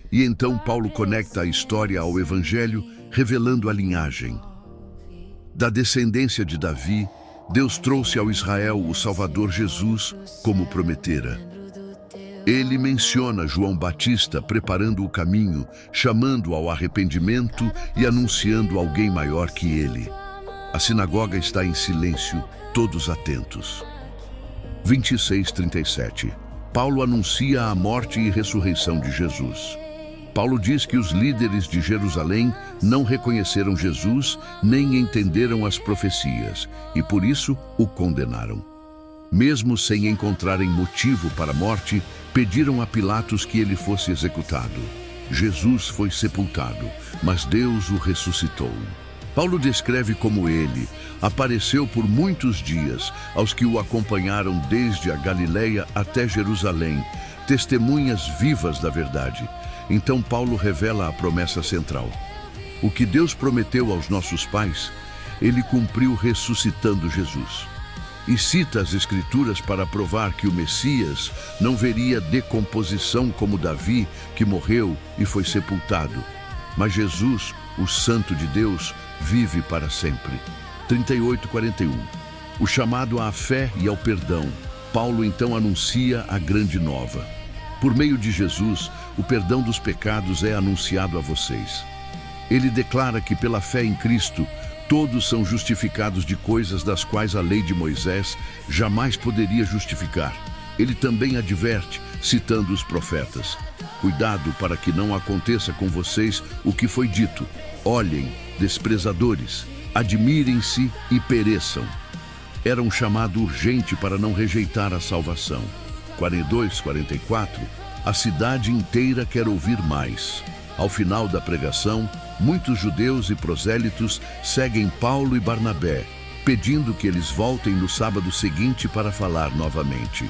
E então Paulo conecta a história ao Evangelho, revelando a linhagem. Da descendência de Davi, Deus trouxe ao Israel o Salvador Jesus, como prometera. Ele menciona João Batista preparando o caminho, chamando ao arrependimento e anunciando alguém maior que ele. A sinagoga está em silêncio, todos atentos. 26:37. Paulo anuncia a morte e ressurreição de Jesus. Paulo diz que os líderes de Jerusalém não reconheceram Jesus nem entenderam as profecias e por isso o condenaram. Mesmo sem encontrarem motivo para a morte, pediram a Pilatos que ele fosse executado. Jesus foi sepultado, mas Deus o ressuscitou. Paulo descreve como ele apareceu por muitos dias aos que o acompanharam desde a Galileia até Jerusalém, testemunhas vivas da verdade. Então Paulo revela a promessa central. O que Deus prometeu aos nossos pais, ele cumpriu ressuscitando Jesus. E cita as Escrituras para provar que o Messias não veria decomposição como Davi, que morreu e foi sepultado. Mas Jesus, o Santo de Deus, vive para sempre. 38:41. O chamado à fé e ao perdão. Paulo então anuncia a grande nova. Por meio de Jesus, o perdão dos pecados é anunciado a vocês. Ele declara que pela fé em Cristo, todos são justificados de coisas das quais a lei de Moisés jamais poderia justificar. Ele também adverte, citando os profetas: cuidado para que não aconteça com vocês o que foi dito. Olhem, desprezadores, admirem-se e pereçam. Era um chamado urgente para não rejeitar a salvação. 42:44. A cidade inteira quer ouvir mais. Ao final da pregação, muitos judeus e prosélitos seguem Paulo e Barnabé, pedindo que eles voltem no sábado seguinte para falar novamente.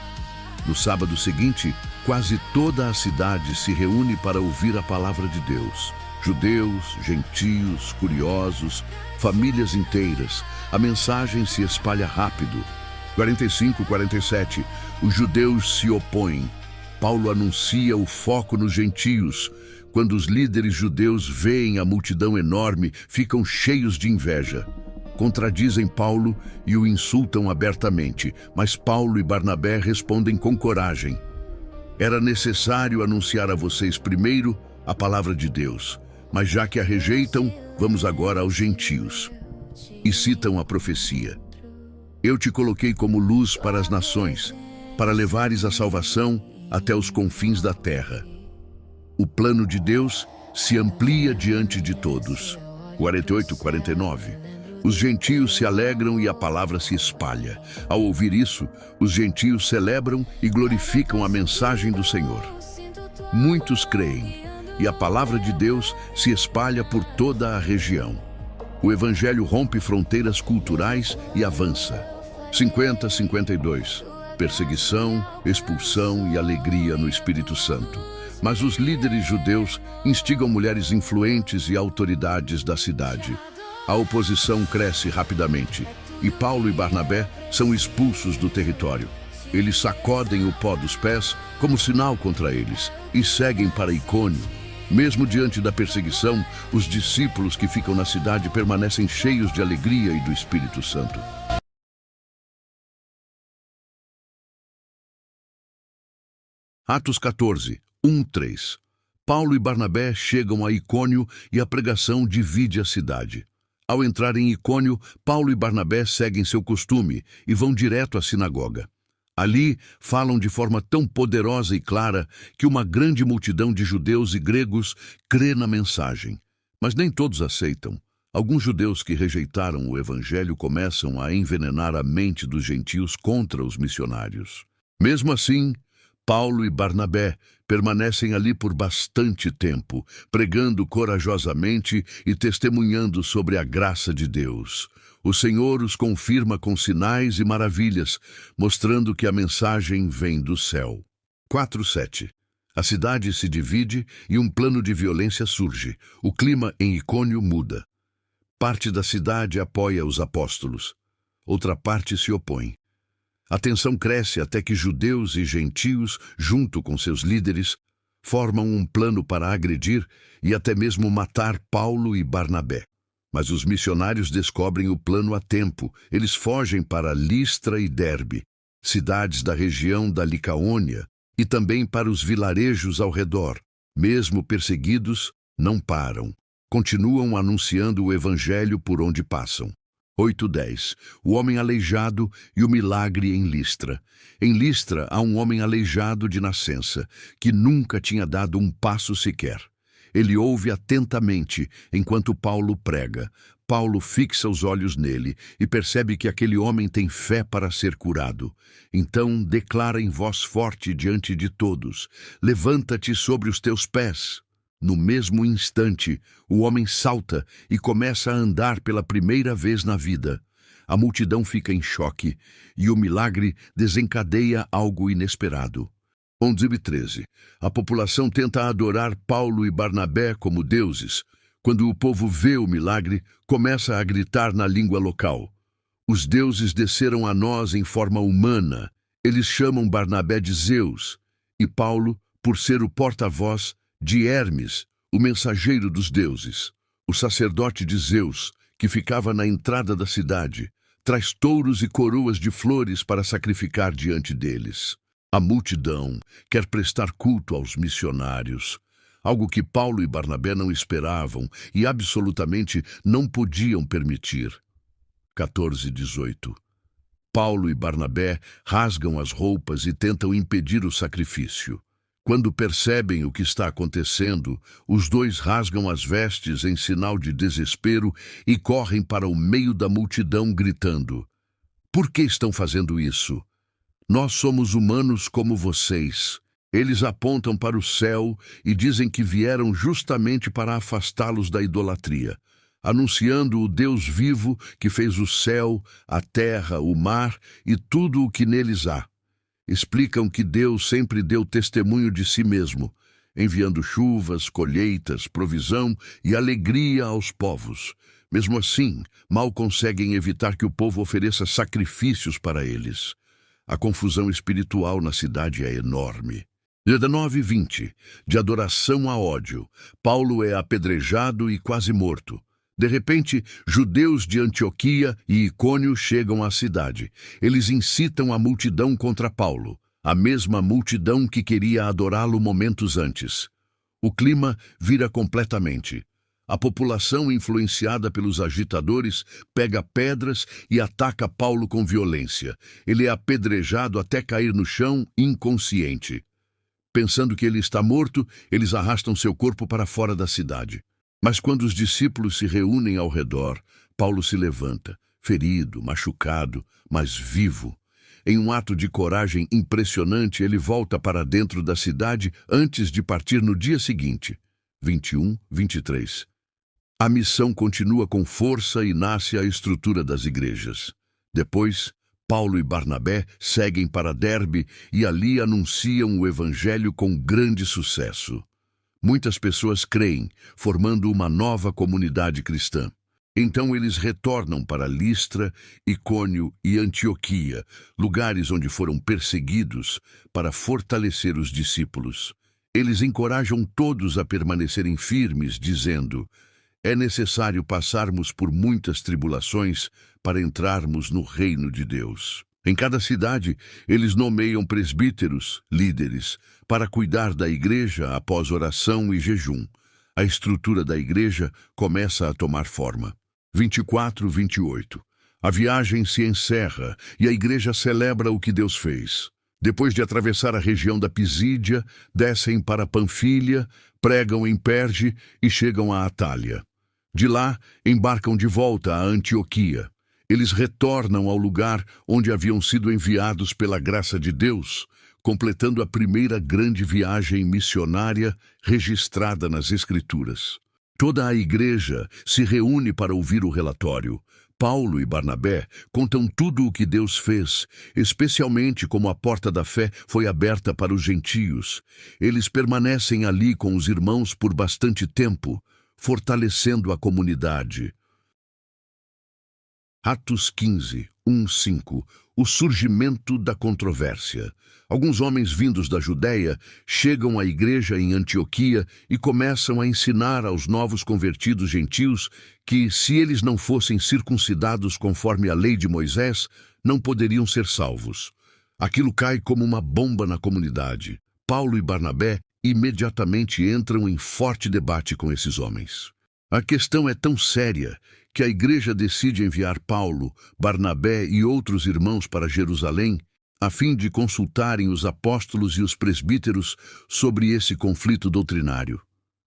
No sábado seguinte, quase toda a cidade se reúne para ouvir a palavra de Deus. Judeus, gentios, curiosos, famílias inteiras. A mensagem se espalha rápido. 45:47. Os judeus se opõem. Paulo anuncia o foco nos gentios. Quando os líderes judeus veem a multidão enorme, ficam cheios de inveja. Contradizem Paulo e o insultam abertamente, mas Paulo e Barnabé respondem com coragem. Era necessário anunciar a vocês primeiro a palavra de Deus, mas já que a rejeitam, vamos agora aos gentios. E citam a profecia. Eu te coloquei como luz para as nações, para levares a salvação até os confins da terra. O plano de Deus se amplia diante de todos. 48:49. Os gentios se alegram e a palavra se espalha. Ao ouvir isso, os gentios celebram e glorificam a mensagem do Senhor. Muitos creem, e a palavra de Deus se espalha por toda a região. O evangelho rompe fronteiras culturais e avança. 50:52. Perseguição, expulsão e alegria no Espírito Santo. Mas os líderes judeus instigam mulheres influentes e autoridades da cidade. A oposição cresce rapidamente e Paulo e Barnabé são expulsos do território. Eles sacodem o pó dos pés como sinal contra eles e seguem para Icônio. Mesmo diante da perseguição, os discípulos que ficam na cidade permanecem cheios de alegria e do Espírito Santo. Atos 14:1-3. Paulo e Barnabé chegam a Icônio e a pregação divide a cidade. Ao entrar em Icônio, Paulo e Barnabé seguem seu costume e vão direto à sinagoga. Ali, falam de forma tão poderosa e clara que uma grande multidão de judeus e gregos crê na mensagem. Mas nem todos aceitam. Alguns judeus que rejeitaram o evangelho começam a envenenar a mente dos gentios contra os missionários. Mesmo assim, Paulo e Barnabé permanecem ali por bastante tempo, pregando corajosamente e testemunhando sobre a graça de Deus. O Senhor os confirma com sinais e maravilhas, mostrando que a mensagem vem do céu. 4:7. A cidade se divide e um plano de violência surge. O clima em Icônio muda. Parte da cidade apoia os apóstolos. Outra parte se opõe. A tensão cresce até que judeus e gentios, junto com seus líderes, formam um plano para agredir e até mesmo matar Paulo e Barnabé. Mas os missionários descobrem o plano a tempo. Eles fogem para Listra e Derbe, cidades da região da Licaônia, e também para os vilarejos ao redor. Mesmo perseguidos, não param. Continuam anunciando o evangelho por onde passam. 8:10. O homem aleijado e o milagre em Listra. Em Listra há um homem aleijado de nascença, que nunca tinha dado um passo sequer. Ele ouve atentamente enquanto Paulo prega. Paulo fixa os olhos nele e percebe que aquele homem tem fé para ser curado. Então declara em voz forte diante de todos: levanta-te sobre os teus pés. No mesmo instante, o homem salta e começa a andar pela primeira vez na vida. A multidão fica em choque e o milagre desencadeia algo inesperado. 11:13. A população tenta adorar Paulo e Barnabé como deuses. Quando o povo vê o milagre, começa a gritar na língua local: os deuses desceram a nós em forma humana. Eles chamam Barnabé de Zeus e Paulo, por ser o porta-voz, de Hermes, o mensageiro dos deuses. O sacerdote de Zeus, que ficava na entrada da cidade, traz touros e coroas de flores para sacrificar diante deles. A multidão quer prestar culto aos missionários, algo que Paulo e Barnabé não esperavam e absolutamente não podiam permitir. 14:18. Paulo e Barnabé rasgam as roupas e tentam impedir o sacrifício. Quando percebem o que está acontecendo, os dois rasgam as vestes em sinal de desespero e correm para o meio da multidão gritando: por que estão fazendo isso? Nós somos humanos como vocês. Eles apontam para o céu e dizem que vieram justamente para afastá-los da idolatria, anunciando o Deus vivo que fez o céu, a terra, o mar e tudo o que neles há. Explicam que Deus sempre deu testemunho de si mesmo, enviando chuvas, colheitas, provisão e alegria aos povos. Mesmo assim, mal conseguem evitar que o povo ofereça sacrifícios para eles. A confusão espiritual na cidade é enorme. 19:20. De adoração a ódio, Paulo é apedrejado e quase morto. De repente, judeus de Antioquia e Icônio chegam à cidade. Eles incitam a multidão contra Paulo, a mesma multidão que queria adorá-lo momentos antes. O clima vira completamente. A população, influenciada pelos agitadores, pega pedras e ataca Paulo com violência. Ele é apedrejado até cair no chão, inconsciente. Pensando que ele está morto, eles arrastam seu corpo para fora da cidade. Mas quando os discípulos se reúnem ao redor, Paulo se levanta, ferido, machucado, mas vivo. Em um ato de coragem impressionante, ele volta para dentro da cidade antes de partir no dia seguinte. 21:23. A missão continua com força e nasce a estrutura das igrejas. Depois, Paulo e Barnabé seguem para Derbe e ali anunciam o evangelho com grande sucesso. Muitas pessoas creem, formando uma nova comunidade cristã. Então eles retornam para Listra, Icônio e Antioquia, lugares onde foram perseguidos, para fortalecer os discípulos. Eles encorajam todos a permanecerem firmes, dizendo: é necessário passarmos por muitas tribulações para entrarmos no reino de Deus. Em cada cidade, eles nomeiam presbíteros, líderes, para cuidar da igreja após oração e jejum. A estrutura da igreja começa a tomar forma. 24:28. A viagem se encerra e a igreja celebra o que Deus fez. Depois de atravessar a região da Pisídia, descem para Panfilha, pregam em Perge e chegam a Atália. De lá, embarcam de volta a Antioquia. Eles retornam ao lugar onde haviam sido enviados pela graça de Deus, completando a primeira grande viagem missionária registrada nas Escrituras. Toda a igreja se reúne para ouvir o relatório. Paulo e Barnabé contam tudo o que Deus fez, especialmente como a porta da fé foi aberta para os gentios. Eles permanecem ali com os irmãos por bastante tempo, fortalecendo a comunidade. Atos 15:1-5. O surgimento da controvérsia. Alguns homens vindos da Judéia chegam à igreja em Antioquia e começam a ensinar aos novos convertidos gentios que, se eles não fossem circuncidados conforme a lei de Moisés, não poderiam ser salvos. Aquilo cai como uma bomba na comunidade. Paulo e Barnabé imediatamente entram em forte debate com esses homens. A questão é tão séria que a igreja decide enviar Paulo, Barnabé e outros irmãos para Jerusalém a fim de consultarem os apóstolos e os presbíteros sobre esse conflito doutrinário.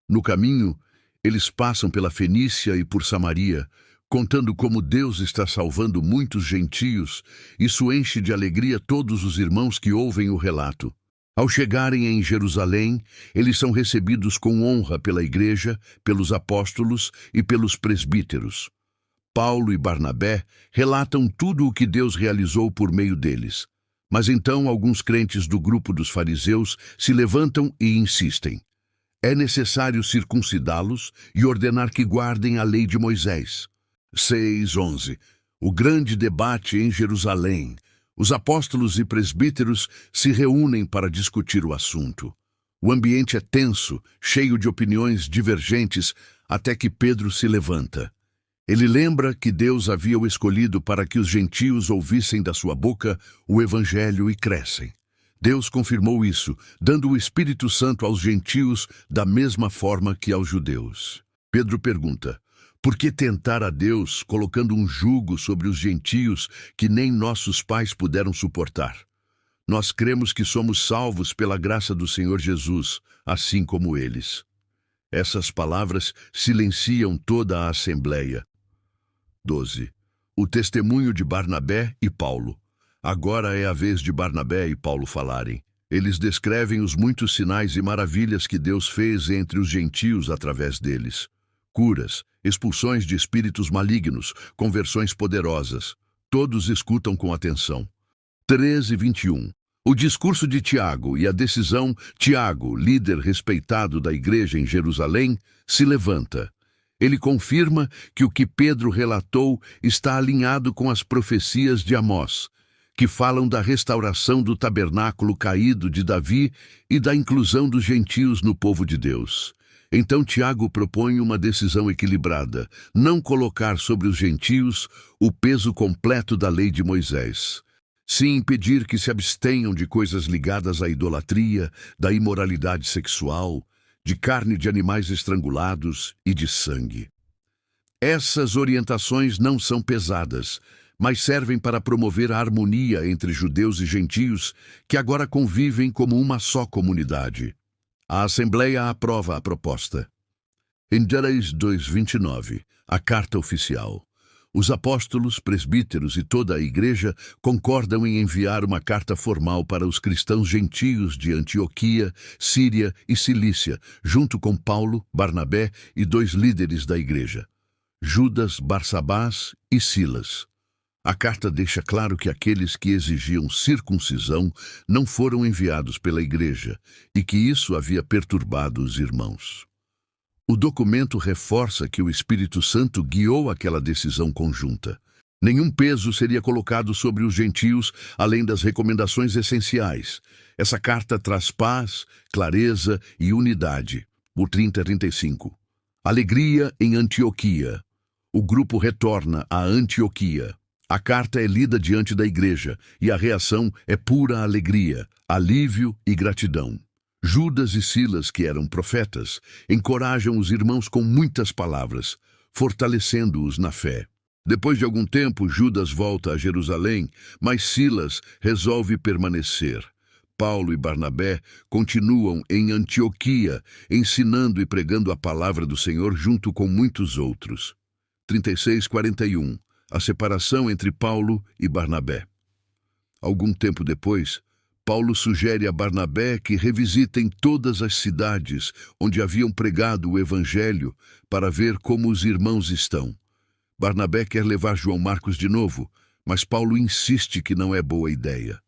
No caminho, eles passam pela Fenícia e por Samaria, contando como Deus está salvando muitos gentios. Isso enche de alegria todos os irmãos que ouvem o relato. Ao chegarem em Jerusalém, eles são recebidos com honra pela igreja, pelos apóstolos e pelos presbíteros. Paulo e Barnabé relatam tudo o que Deus realizou por meio deles. Mas então alguns crentes do grupo dos fariseus se levantam e insistem. É necessário circuncidá-los e ordenar que guardem a lei de Moisés. 6:11. O grande debate em Jerusalém. Os apóstolos e presbíteros se reúnem para discutir o assunto. O ambiente é tenso, cheio de opiniões divergentes, até que Pedro se levanta. Ele lembra que Deus havia o escolhido para que os gentios ouvissem da sua boca o evangelho e crescem. Deus confirmou isso, dando o Espírito Santo aos gentios da mesma forma que aos judeus. Pedro pergunta: por que tentar a Deus colocando um jugo sobre os gentios que nem nossos pais puderam suportar? Nós cremos que somos salvos pela graça do Senhor Jesus, assim como eles. Essas palavras silenciam toda a assembleia. 12. O testemunho de Barnabé e Paulo. Agora é a vez de Barnabé e Paulo falarem. Eles descrevem os muitos sinais e maravilhas que Deus fez entre os gentios através deles. Curas, expulsões de espíritos malignos, conversões poderosas. Todos escutam com atenção. 13:21. O discurso de Tiago e a decisão. Tiago, líder respeitado da igreja em Jerusalém, se levanta. Ele confirma que o que Pedro relatou está alinhado com as profecias de Amós, que falam da restauração do tabernáculo caído de Davi e da inclusão dos gentios no povo de Deus. Então Tiago propõe uma decisão equilibrada: não colocar sobre os gentios o peso completo da lei de Moisés. Sim, impedir que se abstenham de coisas ligadas à idolatria, da imoralidade sexual, de carne de animais estrangulados e de sangue. Essas orientações não são pesadas, mas servem para promover a harmonia entre judeus e gentios que agora convivem como uma só comunidade. A Assembleia aprova a proposta. Em Gênesis 2:29, a carta oficial. Os apóstolos, presbíteros e toda a igreja concordam em enviar uma carta formal para os cristãos gentios de Antioquia, Síria e Cilícia, junto com Paulo, Barnabé e 2 líderes da igreja, Judas, Barsabás e Silas. A carta deixa claro que aqueles que exigiam circuncisão não foram enviados pela igreja e que isso havia perturbado os irmãos. O documento reforça que o Espírito Santo guiou aquela decisão conjunta. Nenhum peso seria colocado sobre os gentios, além das recomendações essenciais. Essa carta traz paz, clareza e unidade. O 30:35. Alegria em Antioquia. O grupo retorna a Antioquia. A carta é lida diante da igreja e a reação é pura alegria, alívio e gratidão. Judas e Silas, que eram profetas, encorajam os irmãos com muitas palavras, fortalecendo-os na fé. Depois de algum tempo, Judas volta a Jerusalém, mas Silas resolve permanecer. Paulo e Barnabé continuam em Antioquia, ensinando e pregando a palavra do Senhor junto com muitos outros. 36:41. A separação entre Paulo e Barnabé. Algum tempo depois, Paulo sugere a Barnabé que revisitem todas as cidades onde haviam pregado o evangelho para ver como os irmãos estão. Barnabé quer levar João Marcos de novo, mas Paulo insiste que não é boa ideia.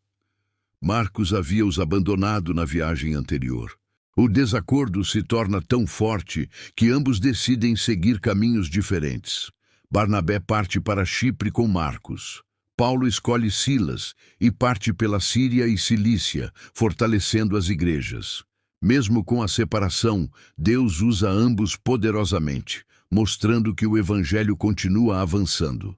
Marcos havia os abandonado na viagem anterior. O desacordo se torna tão forte que ambos decidem seguir caminhos diferentes. Barnabé parte para Chipre com Marcos. Paulo escolhe Silas e parte pela Síria e Cilícia, fortalecendo as igrejas. Mesmo com a separação, Deus usa ambos poderosamente, mostrando que o evangelho continua avançando.